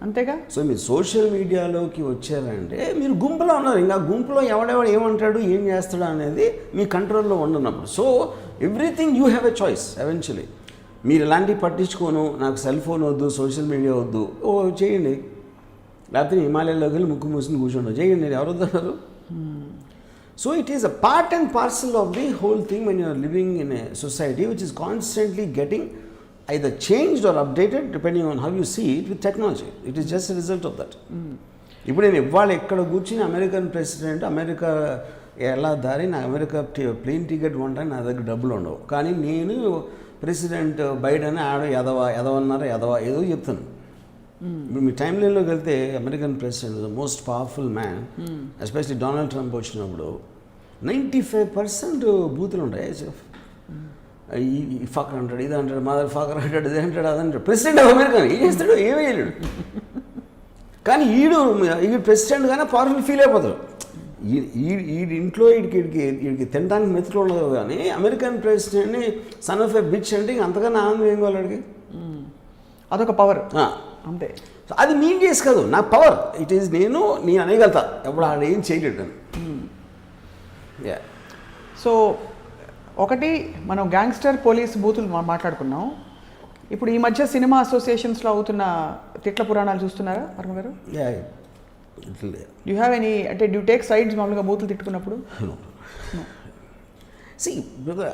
అంతేగా. సో మీరు సోషల్ మీడియాలోకి వచ్చారంటే మీరు గుంపులో ఉన్నారు. ఇంకా గుంపులో ఎవడెవడు ఏమంటాడు ఏం చేస్తాడు అనేది మీ కంట్రోల్లో ఉండనప్పుడు. So everything you have a choice eventually. మీరు ఇలాంటివి పట్టించుకోను, నాకు సెల్ ఫోన్ వద్దు, సోషల్ మీడియా వద్దు, ఓ చేయండి. లేకపోతే హిమాలయాల్లోకి వెళ్ళి ముక్కు మూసుకుని కూర్చోండి, చేయండి, ఎవరు వద్దన్నారు. So it is a part and parcel of the whole thing when you are living in a society which is constantly getting either changed or updated depending on how you see it with technology. It is just a result of that. ఇప్పుడు నేను ఇవాళ ఎక్కడ కూర్చుని American president America ఎలా దారి నా America plane ticket కొంటాను, నా దగ్గర డబ్బులు ఉండవు. కానీ నేను ప్రెసిడెంట్ బైడెన్ ఆడ ఎదవన్నారు ఏదో చెప్తాను. ఇప్పుడు మీ టైం లైన్లోకి వెళ్తే American president most powerful man, especially Donald Trump వచ్చినప్పుడు 95% బూతులు ఉంటాయి. ఈ ఫక్ అంటాడు, ఇది అంటాడు, మదర్ ఫాకర్ అంటాడు, ఇది అంటాడు, అది అంటాడు. ప్రెసిడెంట్ ఆఫ్ అమెరికా ఏం చేస్తాడు, ఏమీ చేయలేడు. కానీ ఈడు ప్రెసిడెంట్ కానీ పవర్ఫుల్ ఫీల్ అయిపోతాడు. ఈ ఇంట్లో వీడికి తినడానికి మెతుకులు ఉండదు. కానీ అమెరికన్ ప్రెసిడెంట్ని సన్ ఆఫ్ ఎ బిచ్ అంటే అంతకన్నా ఆనందం ఏం కావాలి వాడికి. అదొక పవర్ అంతే. అది మీన్ చేసి కాదు, నా పవర్ ఇట్ ఈస్, నేను అనేయగలుగుతా, ఎప్పుడు ఆడ ఏం చేయలేడు. సో ఒకటి మనం గ్యాంగ్స్టర్ పోలీస్ బూతులు మాట్లాడుకున్నాం. ఇప్పుడు ఈ మధ్య సినిమా అసోసియేషన్స్లో అవుతున్న తిట్ల పురాణాలు చూస్తున్నారా వర్మ గారు? యూ హ్యావ్ ఎనీ అంటే డ్యూ టేక్ సైడ్స్ మామూలుగా బూతులు తిట్టుకున్నప్పుడు? See, brother,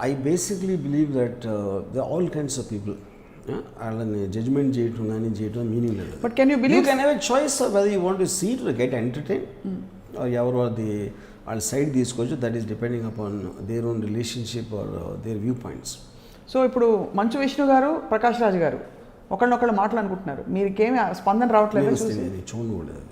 I basically believe that there are all kinds of people. వాళ్ళని జడ్జ్మెంట్ చేయటం కానీ చేయటం మీనింగ్ లేదు. But can you believe you can have a choice whether you want to see to get entertain ఎవరు అది వాళ్ళ side తీసుకోవచ్చు. That is depending upon their own relationship or their view points. So ఇప్పుడు మంచు విష్ణు గారు, ప్రకాష్ రాజ్ గారు ఒకళ్ళనొకళ్ళు మాట్లాడుకుంటున్నారు, మీకేమి స్పందన రావట్లేదు? చూడలేదు.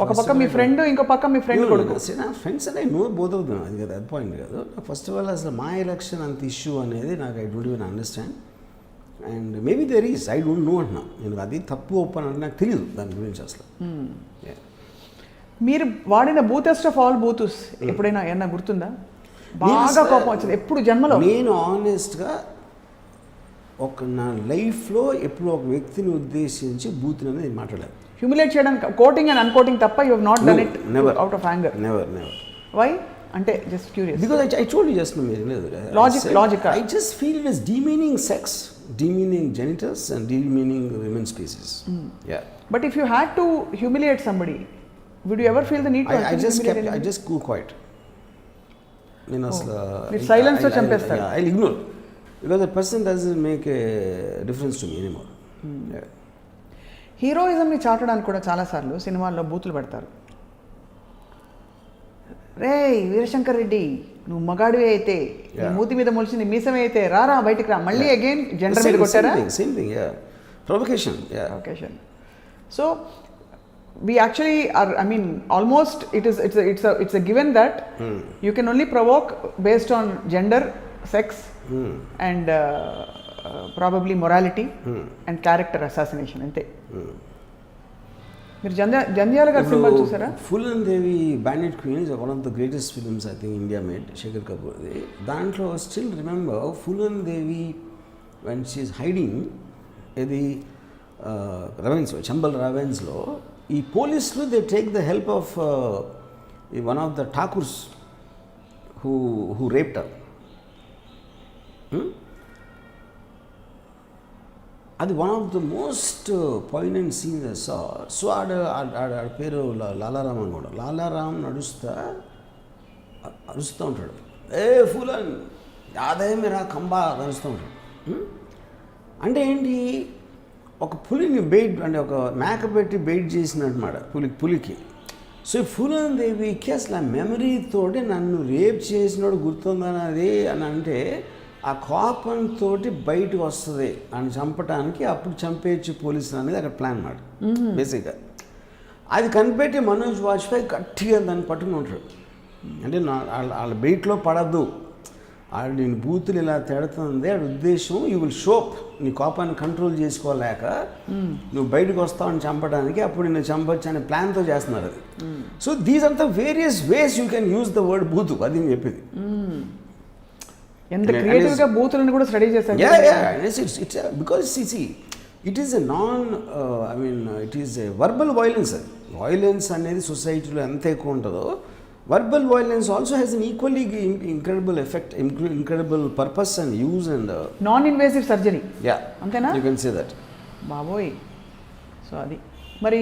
ఒక పక్క మీ ఫ్రెండ్, ఇంకో పక్క మీ ఫ్రెండ్ కొడుకు. నా ఫ్రెండ్స్ అంటే నో బోత్ ఆఫ్ దెమ్, అది కదా అది పాయింట్ కాదు. ఫస్ట్ ఆఫ్ ఆల్ అసలు మా ఎలక్షన్ అంత ఇష్యూ అనేది నాకు I don't even understand. And maybe there is, I don't know అంటున్నా. నేను అది తప్పు ఒప్పని అంటే నాకు తెలియదు దాని గురించి అసలు. మీరు వాడిన బూతెస్ట్ ఆఫ్ ఆల్ బూతుస్ ఎప్పుడైనా ఏమన్నా గుర్తుందా? బాగా కోపం వచ్చింది ఎప్పుడు జన్మలో? నేను ఆనెస్ట్గా నా లైఫ్లో ఎప్పుడు ఒక వ్యక్తిని ఉద్దేశించి బూత్ అనేది మాట్లాడలేదు. హ్యూమిలేట్ చేయడానికి కోటింగ్ అండ్ అన్కోటింగ్ తప్ప you have not done it out of anger? Never. Why అంటే just curious. Because I told you just no, మీరు లేదు logic. I just feel it is demeaning sex, demeaning genitals and demeaning women's species. Yeah. But if you had to humiliate somebody, would you ever feel the need to humiliate anybody? I just go quiet. నేను అసలు silence తో చంపేస్తారు. I'll ignore because that person doesn't make a difference to me anymore. హీరోయిజంని చాటడానికి కూడా చాలాసార్లు సినిమాల్లో బూతులు పెడతారు. రే వీరశంకర్ రెడ్డి, నువ్వు మగాడివి అయితే, నీ మూతి మీద మొలిచింది మీసమే అయితే రారా బయటికి రా, మళ్ళీ అగైన్ జెండర్ మీద కొట్టారా? Same thing. Provocation. So we actually are, I mean, almost it's a given that you can only provoke based on gender, sex and probably morality and character assassination ante. మీరు జంధ్యాల గారి cinema చూసారా? Phoolan Devi bandit queen is one of the greatest films I think India made, Shekhar కపూర్ది. దాంట్లో still remember Phoolan Devi when she is hiding ఇది ravines, Chambal రవెన్స్లో ఈ పోలీసులు they take the help of one of the Thakurs who raped her. అది one of the most poignant scenes I saw. So ఆడ పేరు లాలారామ్ అని కూడా. లాలారామ్ అరుస్తూ ఉంటాడు, ఏ ఫుల్ అని ఆదాయం మీరు ఆ కంబా దంచుతూ ఉంటాడు. అంటే ఏంటి, ఒక పులిని బెయిట్ అంటే ఒక మేక పెట్టి బెయిట్ చేసినమాట పులికి. సో ఈ పూలందేవికి అసలు ఆ మెమరీతోటి నన్ను రేప్ చేసినోడు గుర్తుందన్నది అని అంటే ఆ కోపంతో బయటకు వస్తుంది అని చంపడానికి, అప్పుడు చంపేయచ్చు పోలీసులు అనేది అక్కడ ప్లాన్ మాట బేసిక్గా. అది కనిపెట్టి మనోజ్ వాజ్పేయి గట్టిగా దాన్ని పట్టుకుని ఉంటాడు. అంటే వాళ్ళ బెయిట్లో పడద్దు, ఆడు నేను బూతులు ఇలా తిడుతుంది ఆడి ఉద్దేశం, యూ విల్ షోప్ నీ కోపాన్ని కంట్రోల్ చేసుకోలేక నువ్వు బయటకు వస్తావని చంపడానికి, అప్పుడు నేను చంపొచ్చు అనే ప్లాన్తో చేస్తున్నారు అది. So these are the various ways you can use the word బూతు, అది నేను చెప్పింది. ఎంత క్రియేటివ్గా బూతులను కూడా స్టడీ చేశారు. Because it is a it is a verbal violence. అది వైలెన్స్ అనేది సొసైటీలో ఎంత ఎక్కువ ఉంటుందో, verbal violence also has an equally incredible effect, incredible purpose and use and non-invasive surgery. Yeah, అంతేనా? You can say that. బాబోయ్. So అది మరి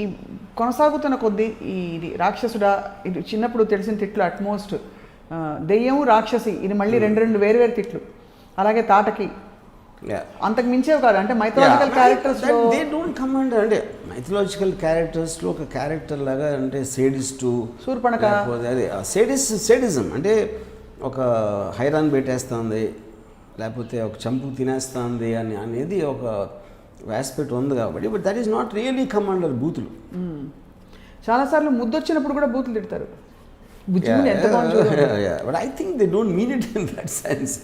ఈ కొనసాగుతున్న కొద్దీ ఇది రాక్షసుడా, ఇది చిన్నప్పుడు తెలిసిన తిట్లు అట్మోస్ట్ దెయ్యం రాక్షసి, ఇది మళ్ళీ రెండు వేరు తిట్లు, అలాగే తాటకి అంతకు మించేవి కాదు. అంటే mythological characters they don't come under, అంటే మైథలాజికల్ క్యారెక్టర్స్లో ఒక క్యారెక్టర్ లాగా అంటే సేడిస్టు, శూర్పణఖ, అదే సేడిజం అంటే ఒక హైరాన్ పెట్టేస్తుంది, లేకపోతే ఒక చంపు తినేస్తుంది అనేది ఒక ఆస్పెక్ట్ ఉంది కాబట్టి. But that is not really come under బూతులు. చాలాసార్లు ముద్దొచ్చినప్పుడు కూడా బూతులు తిడతారు. But I think they don't mean it in that sense.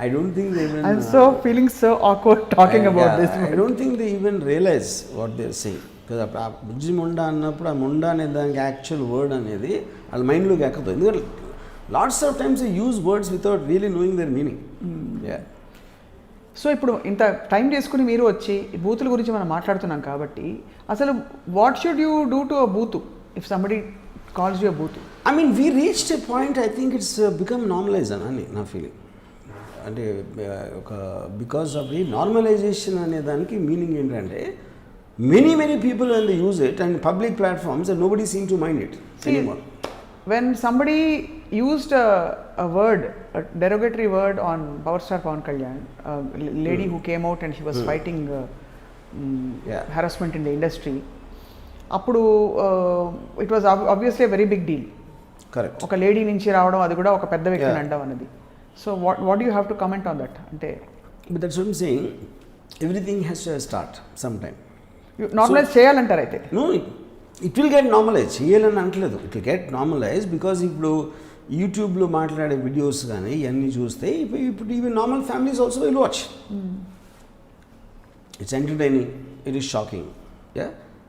I don't think they even... I'm so feeling so awkward talking about this. I don't think they even realize what they're saying. Because ఆ బుజ్జి ముండా అన్నప్పుడు ఆ ముండా అనే దానికి actual word అనేది వాళ్ళ మైండ్లోకి ఎక్కదు. ఎందుకంటే lots of times they use words without really knowing their meaning. So ఇప్పుడు ఇంత టైం చేసుకుని మీరు వచ్చి బూతుల గురించి మనం మాట్లాడుతున్నాం కాబట్టి, అసలు what should you do to a booth if somebody calls you a booth? I mean, we reached a point, I think it's become normalized అని నా ఫీలింగ్. అంటే ఒక బికాస్ ఆఫ్ ది నార్మలైజేషన్ అనే దానికి మీనింగ్ ఏంటంటే many people when they use it and public platforms and nobody seem to mind it anymore. When somebody used a word, a derogatory word on Power Star Pawan Kalyan, a lady who came out and she was fighting harassment in the industry, appudu it was obviously a very big deal. Correct. Oka lady nunchi raavadam adi kuda oka pedda vyakti andam anadi. So what do you have to comment on that? Ante but that's what I'm saying, everything has to start sometime. You normalize cheyalantaru aithe. No, it will get normalized. Cheyalani antledu, it will get normalized because ఇప్పుడు యూట్యూబ్లో మాట్లాడే videos కానీ ఇవన్నీ చూస్తే ఇప్పుడు even normal families also will watch. It's entertaining, it is shocking,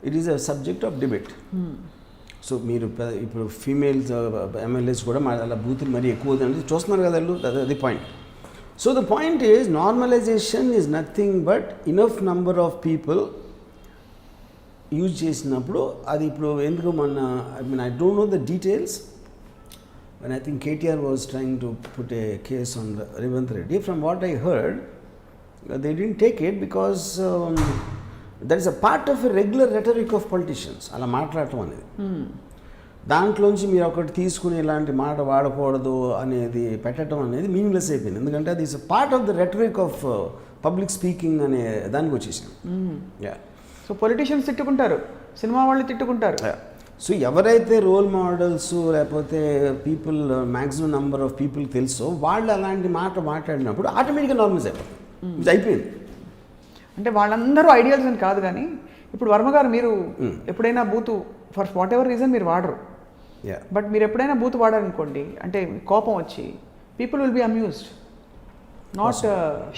it is a subject of debate. So మీరు ఇప్పుడు females MLAs కూడా అలా బూతులు మరీ ఎక్కువ అనేది చూస్తున్నారు కదా వాళ్ళు, అది point. So the point is normalisation is nothing but enough number of people use చేసినప్పుడు అది ఇప్పుడు ఎందుకు I don't know the details. when I think KTR was trying to put a case on Revanth Reddy, from what I heard, they didn't take it because that is a part of a regular rhetoric of politicians. అలా మాట్లాడటం అనేది దాంట్లోంచి మీరు ఒకటి తీసుకుని ఇలాంటి మాట వాడకూడదు అనేది పెట్టడం అనేది మీనింగ్లెస్ అయిపోయింది. ఎందుకంటే అది is part of the rhetoric of public speaking అనే దానికి వచ్చేసింది. సో పొలిటీషియన్స్ తిట్టుకుంటారు, సినిమా వాళ్ళు తిట్టుకుంటారు. సో ఎవరైతే రోల్ మోడల్స్ లేకపోతే people maximum number of people తెలుసో వాళ్ళు అలాంటి మాట మాట్లాడినప్పుడు ఆటోమేటిక్గా నార్మలైజ్ అయిపోతుంది. ఇది అయిపోయింది. అంటే వాళ్ళందరూ ఐడియల్స్ అని కాదు, కానీ ఇప్పుడు వర్మ గారు మీరు ఎప్పుడైనా బూతు ఫర్ వాట్ ఎవర్ రీజన్ మీరు వాడరు, బట్ మీరు ఎప్పుడైనా బూతు వాడారనుకోండి, అంటే కోపం వచ్చి people will be amused, not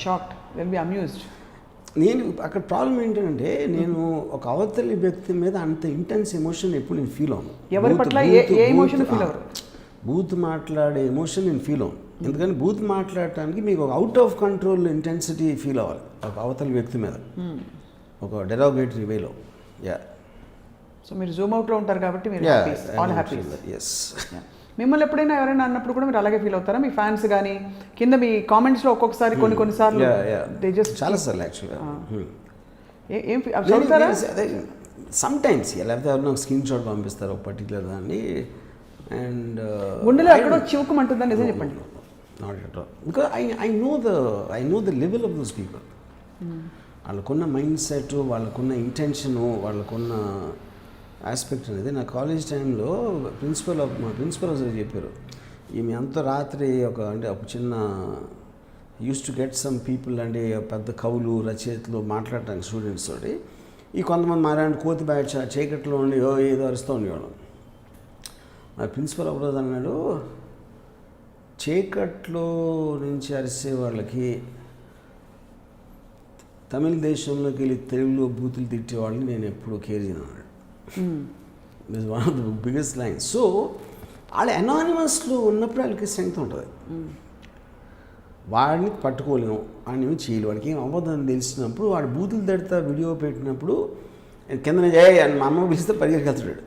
shocked, will be amused. నేను అక్కడ ప్రాబ్లం ఏంటంటే నేను ఒక అవతలి వ్యక్తి మీద అంత ఇంటెన్స్ ఎమోషన్ ఎప్పుడు నేను ఫీల్ అవును. ఎవరి పట్ల ఏ ఎమోషన్ ఫీల్ అవ్వరు. బూత్ మాట్లాడే ఎమోషన్ నేను ఫీల్ అవును. ఎందుకంటే బూత్ మాట్లాడటానికి మీకు ఒక out of control intensity feel అవ్వాలి ఒక అవతలి వ్యక్తి మీద, ఒక డెరోగేటరీ వేలో. సో మీరు జూమ్ అవుట్లో ఉంటారు కాబట్టి మీరు ఆల్ హ్యాపీ. ఎస్. మిమ్మల్ని ఎప్పుడైనా ఎవరైనా అన్నప్పుడు కూడా మీరు అలాగే ఫీల్ అవుతారా? మీ ఫ్యాన్స్ కానీ కింద మీ కామెంట్స్లో ఒక్కొక్కసారి కొన్నిసార్లు చాలా సార్లు యాక్చువల్గా ఏం చదువుతారా? సమ్ టైమ్స్ లేకపోతే ఎవరు నాకు స్క్రీన్ షాట్ పంపిస్తారు ఒక పర్టికులర్ దాన్ని, అండ్ గుండెలో ఎక్కడో చివుకమంటుందా? నిజం చెప్పండి. Not at all. Because I know the level of those people. వాళ్ళకున్న మైండ్ సెట్, వాళ్ళకున్న ఇంటెన్షను, వాళ్ళకున్న ఆస్పెక్ట్ అనేది. నా కాలేజ్ టైంలో మా ప్రిన్సిపల్ చెప్పారు, ఈమె అంత రాత్రి ఒక చిన్న use to get some people అంటే పెద్ద కవులు రచయితలు మాట్లాడటానికి స్టూడెంట్స్ తోటి. ఈ కొంతమంది మారాంటి కోతి బ్యాచ్ చీకట్లో ఉండి ఏదో అరుస్తూ ఉండేవాళ్ళం. మా ప్రిన్సిపల్ ఒకరోజు అన్నాడు, చీకట్లో నుంచి అరిసే వాళ్ళకి తమిళ దేశంలోకి వెళ్ళి తెలుగులో బూతులు తిట్టేవాళ్ళని నేను ఎప్పుడూ కేర్ చేయను అన్నాడు. This one of the biggest line. So వాళ్ళ అనానిమస్లో ఉన్నప్పుడు వాళ్ళకి స్ట్రెంగ్త్ ఉంటుంది. వాడిని పట్టుకోలేము, వాడిని ఏమి చేయలేము, వాడికి ఏం అవ్వదని తెలిసినప్పుడు వాడు బూతులు తిడతా వీడియో పెట్టినప్పుడు కింద మా అమ్మ పిలిస్తే పరిగెత్తుకెళ్తాడు.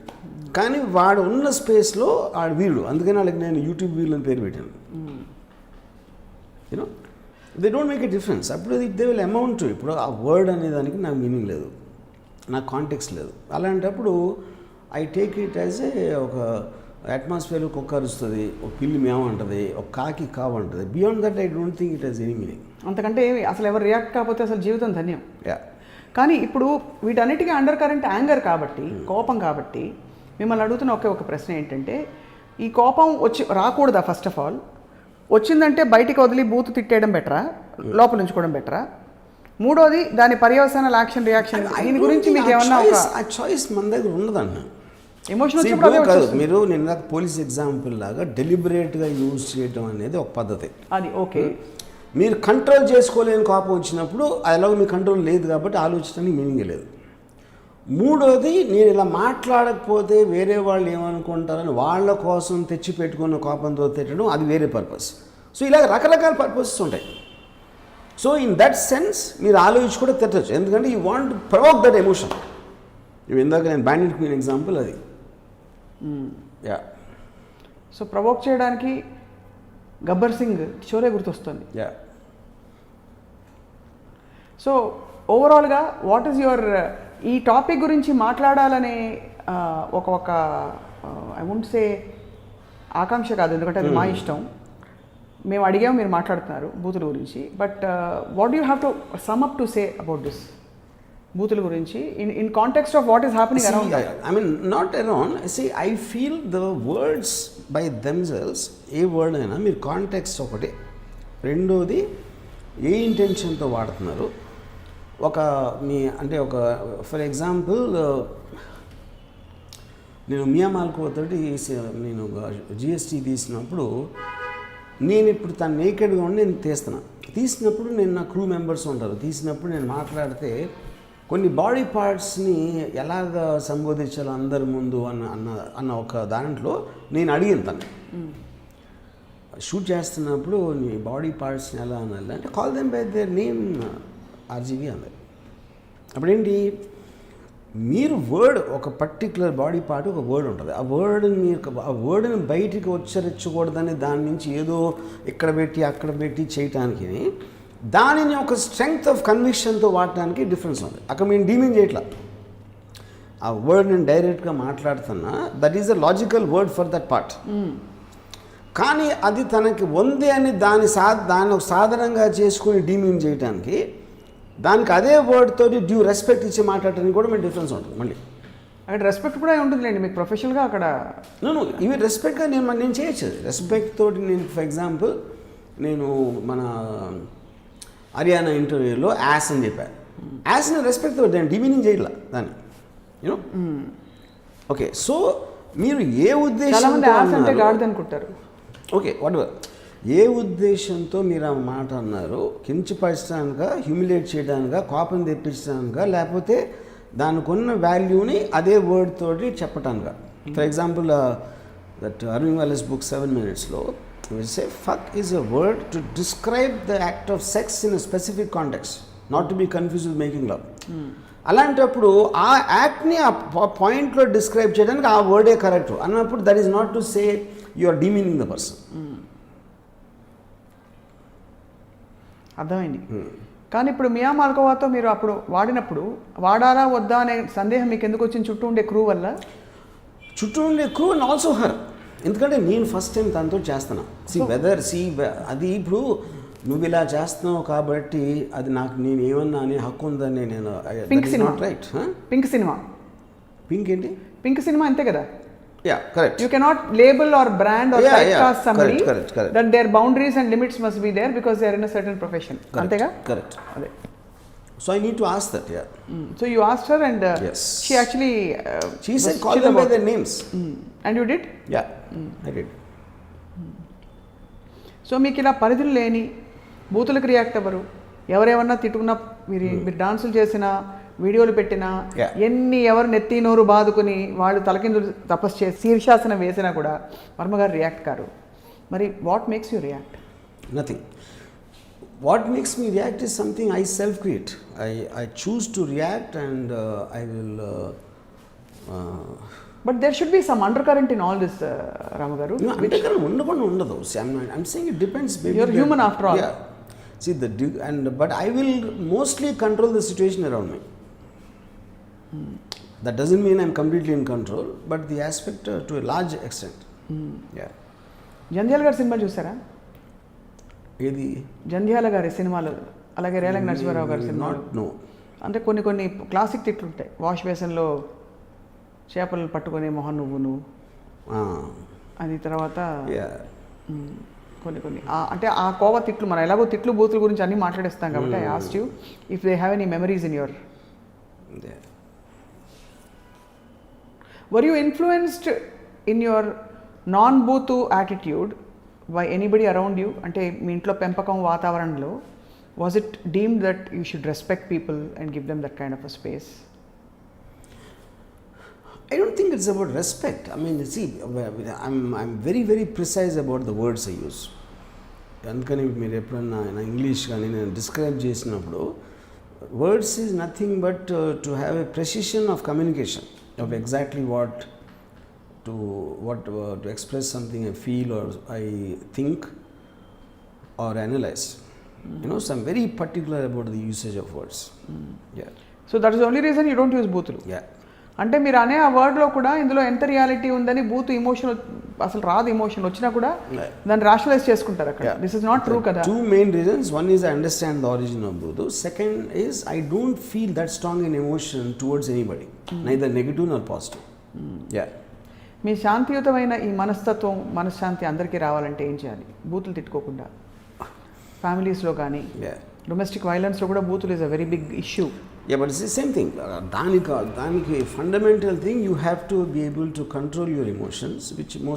కానీ వాడు ఉన్న స్పేస్లో వాడు వీరుడు. అందుకని వాళ్ళకి నేను యూట్యూబ్ వీరుడు అని పేరు పెట్టాను. You know they don't make a difference. అప్పుడు దే విల్ అమౌంట్. ఇప్పుడు ఆ వర్డ్ అనే దానికి నాకు మీనింగ్ లేదు, నాకు కాంటెక్స్ట్ లేదు. అలాంటప్పుడు ఐ టేక్ ఇట్ యాజ్ ఒక అట్మాస్ఫియర్లో కుక్క అరుస్తుంది, ఒక పిల్లి మేమంటుంది, ఒక కాకి కావంటుంది. Beyond that I don't think it has any meaning. అంతకంటే అసలు ఎవరు రియాక్ట్ కాకపోతే అసలు జీవితం ధన్యం. కానీ ఇప్పుడు వీటన్నిటికీ అండర్ కరెంట్ యాంగర్ కాబట్టి, కోపం కాబట్టి మిమ్మల్ని అడుగుతున్న ఒక ప్రశ్న ఏంటంటే, ఈ కోపం రాకూడదా? ఫస్ట్ ఆఫ్ ఆల్ వచ్చిందంటే బయటికి వదిలి బూతు తిట్టేయడం బెటరా, లోపల ఉంచుకోవడం బెటరా? మూడోది దాని పర్యవసానాల యాక్షన్ రియాక్షన్, దీని గురించి మీకు ఏమన్నా ఆ చాయిస్ మన దగ్గర ఉండదన్న. ఎమోషనల్ కాదు, మీరు నిన్న పోలీస్ ఎగ్జాంపుల్ లాగా డెలిబరేట్గా యూజ్ చేయడం అనేది ఒక పద్ధతి. అది ఓకే. మీరు కంట్రోల్ చేసుకోలేని కోపం వచ్చినప్పుడు అలాగే మీ కంట్రోల్ లేదు కాబట్టి ఆలోచించడానికి మీనింగ్ లేదు. మూడోది, నేను ఇలా మాట్లాడకపోతే వేరే వాళ్ళు ఏమనుకుంటారని వాళ్ళ కోసం తెచ్చి పెట్టుకున్న కోపంతో తిట్టడం, అది వేరే పర్పస్. సో ఇలా రకరకాల పర్పసెస్ ఉంటాయి. సో ఇన్ దట్ సెన్స్ మీరు ఆలోచించి కూడా తిట్టచ్చు, ఎందుకంటే you want to provoke that emotion. ఇందాక నేను బ్యాండిట్ క్వీన్ ఎగ్జాంపుల్ అది. యా. సో ప్రొవోక్ చేయడానికి గబ్బర్ సింగ్ షోరే గుర్తొస్తుంది. యా. సో ఓవరాల్గా వాట్ ఈస్ యువర్, ఈ టాపిక్ గురించి మాట్లాడాలనే ఒక ఐ వుంట్ సే ఆకాంక్ష కాదు, ఎందుకంటే అది మా ఇష్టం, మేము అడిగాము, మీరు మాట్లాడుతున్నారు బూతుల గురించి. But what you have to sum up to say about this బూతుల గురించి in context of what is happening around? I mean not around. See I feel the words by themselves, ఏ వర్డ్ అయినా మీరు కాంటెక్స్ట్ ఒకటి, రెండోది ఏ ఇంటెన్షన్తో వాడుతున్నారు. ఒక for example నేను మియామాల్కోతోటి నేను జిఎస్టీ తీసినప్పుడు, నేను ఇప్పుడు తను నేకెడ్గా ఉండి నేను తీసినప్పుడు నేను నా క్రూ మెంబర్స్ ఉంటారు, తీసినప్పుడు నేను మాట్లాడితే కొన్ని బాడీ పార్ట్స్ని ఎలాగ సంబోధించాలో అందరి ముందు అన్న ఒక దాంట్లో నేను అడిగాను తను. షూట్ చేస్తున్నప్పుడు నీ బాడీ పార్ట్స్ని ఎలా అనాలి అంటే, call them by their name RGV అన్నారు. అప్పుడేంటి, మీరు వర్డ్ ఒక పర్టికులర్ బాడీ పార్ట్ ఒక వర్డ్ ఉంటుంది, ఆ వర్డ్ని బయటికి ఉచ్చరించకూడదని దాని నుంచి ఏదో ఇక్కడ పెట్టి అక్కడ పెట్టి చేయటానికి, దానిని ఒక స్ట్రెంగ్త్ ఆఫ్ కన్విక్షన్తో వాడటానికి డిఫరెన్స్ ఉంది. అక్కడ మేము డీమింగ్ చేయట్లా, ఆ వర్డ్ నేను డైరెక్ట్గా మాట్లాడుతున్నా, that is a logical word for that part. కానీ అది తనకి ఉంది అని దాన్ని ఒక సాధారణంగా చేసుకుని డీమింగ్ చేయడానికి, దానికి అదే వర్డ్ తోటి డ్యూ రెస్పెక్ట్ ఇచ్చి మాట్లాడటానికి కూడా మీకు డిఫరెన్స్ ఉంటుంది. మళ్ళీ అక్కడ రెస్పెక్ట్ కూడా ఉంటుందిలేండి మీకు ప్రొఫెషనల్గా. అక్కడ ఇవి రెస్పెక్ట్గా నేను చేయొచ్చు. రెస్పెక్ట్ తోటి నేను ఫర్ ఎగ్జాంపుల్ నేను మన హర్యానా ఇంటర్వ్యూలో యాస్ అని చెప్పాను. యాస్ని రెస్పెక్ట్ తోటి నేను డిమీనింగ్ చేయట్లా దాన్ని, యూనో. ఓకే, సో మీరు ఏ ఉద్దేశంతో అనుకుంటారు, ఓకే వాటెవర్, ఏ ఉద్దేశంతో మీరు ఆ మాట అన్నారు, కించపరచడానిక, హ్యూమిలేట్ చేయడానిక, కోపం తెప్పించడానిక, లేకపోతే దానికి ఉన్న వాల్యూని అదే వర్డ్ తోటి చెప్పడానిక. For example that Irving Wallace book 7 Minutesలో we say fuck is a word to describe the act of sex in a specific context, not to be confused with making love. అలాంటప్పుడు ఆ యాక్ట్ని ఆ పాయింట్లో డిస్క్రైబ్ చేయడానికి ఆ వర్డే కరెక్ట్ అన్నప్పుడు that is not to say you are demeaning the person. అర్థమైంది. కానీ ఇప్పుడు మియా మాల్కోవాతో మీరు అప్పుడు వాడినప్పుడు వాడాలా వద్దా అనే సందేహం మీకు ఎందుకు వచ్చింది? చుట్టూ ఉండే క్రూ వల్ల? చుట్టూ ఉండే క్రూ అండ్ ఆల్సో హర్. ఎందుకంటే నేను ఫస్ట్ టైం తనతో చేస్తున్నా. అది ఇప్పుడు నువ్వు ఇలా చేస్తున్నావు కాబట్టి అది నాకు నేను ఏమన్నా అనే హక్కు ఉందని నేను పింక్ సినిమా రైట్. పింక్ ఏంటి? పింక్ సినిమా అంతే కదా. Yeah, correct. You cannot label or brand or typecast somebody. Correct. That their boundaries and limits must be there because they are in a certain profession. Antega? Correct. Ade. So I need to ask that, yeah. So you asked her and yes. She actually she said call them by their names. And you did? Yeah, I did. So మీకు ఇలా పరిధులు లేని బూతులకు react అవ్వరు, ఎవరేమన్నా తిట్టుకున్నా, మీరు డాన్సులు చేసినా వీడియోలు పెట్టినా ఎవరు నెత్తి నోరు బాదుకుని వాళ్ళు తలకిందులు తపస్సు చేసి శీర్షాసనం వేసినా కూడా వర్మ గారు రియాక్ట్ కారు. మరి what makes you react? Nothing. What makes me react is something I self create. I choose to react and I will. But there should be some undercurrent in all this Rama గారు. Under current ఉండకుండా ఉండదు. I'm saying it depends. You're human after all. Yeah. See but I will mostly control the situation around me. That doesn't mean I'm completely in control, but the aspect to a large extent. Yeah. Jandhyala గారి cinema చూసారా? ఏది? జంధ్యాల గారి సినిమాలు, అలాగే రేలంగి నరసింహారావు గారి సినిమాలు. No. అంటే కొన్ని క్లాసిక్ తిట్లు ఉంటాయి. వాష్ బేసిన్లో చేపలు పట్టుకునే మొహన్ నువ్వును, అది తర్వాత కొన్ని అంటే ఆ కోవ తిట్లు, మనం ఎలాగో తిట్లు బూతుల గురించి అన్నీ మాట్లాడేస్తాం కాబట్టి I asked you if they have any memories in your. Were you influenced in your non-bootu attitude by anybody around you? అంటే మీ ఇంట్లో పెంపకం వాతావరణంలో was it deemed that you should respect people and give them that kind of a space? I don't think it's about respect. I mean, see, I'm very, very precise about the words I use. అందుకని మీరు ఎప్పుడన్నా నా English కానీ నేను describe చేసినప్పుడు words is nothing but to have a precision of communication of exactly what to express something I feel or I think or analyze. So I'm very particular about the usage of words. Yeah. So that is the only reason you don't use boothlu. Yeah. అంటే మీరు అనే ఆ వర్డ్లో కూడా ఇందులో ఎంత reality ఉందని booth emotion అసలు రాదు, ఇమోషన్ వచ్చినా కూడా దాన్ని రాషనలైజ్ చేసుకుంటారు అక్కడ. దిస్ ఇస్ నాట్ ట్రూ కదా. Two main reasons. One is I understand the origin of Bootu. Second is I don't feel that strong an emotion towards anybody, neither negative nor positive. Yeah. మీ శాంతియుతమైన ఈ మనశ్శాంతి అందరికీ రావాలంటే ఏం చేయాలి? బూతులు తిట్టుకోకుండా ఫ్యామిలీస్లో కానీ డొమెస్టిక్ వైలెన్స్లో కూడా బూతులు is a very big issue. Yeah, but it's the same thing. దానికి fundamental thing, you have to be able to control your emotions, which most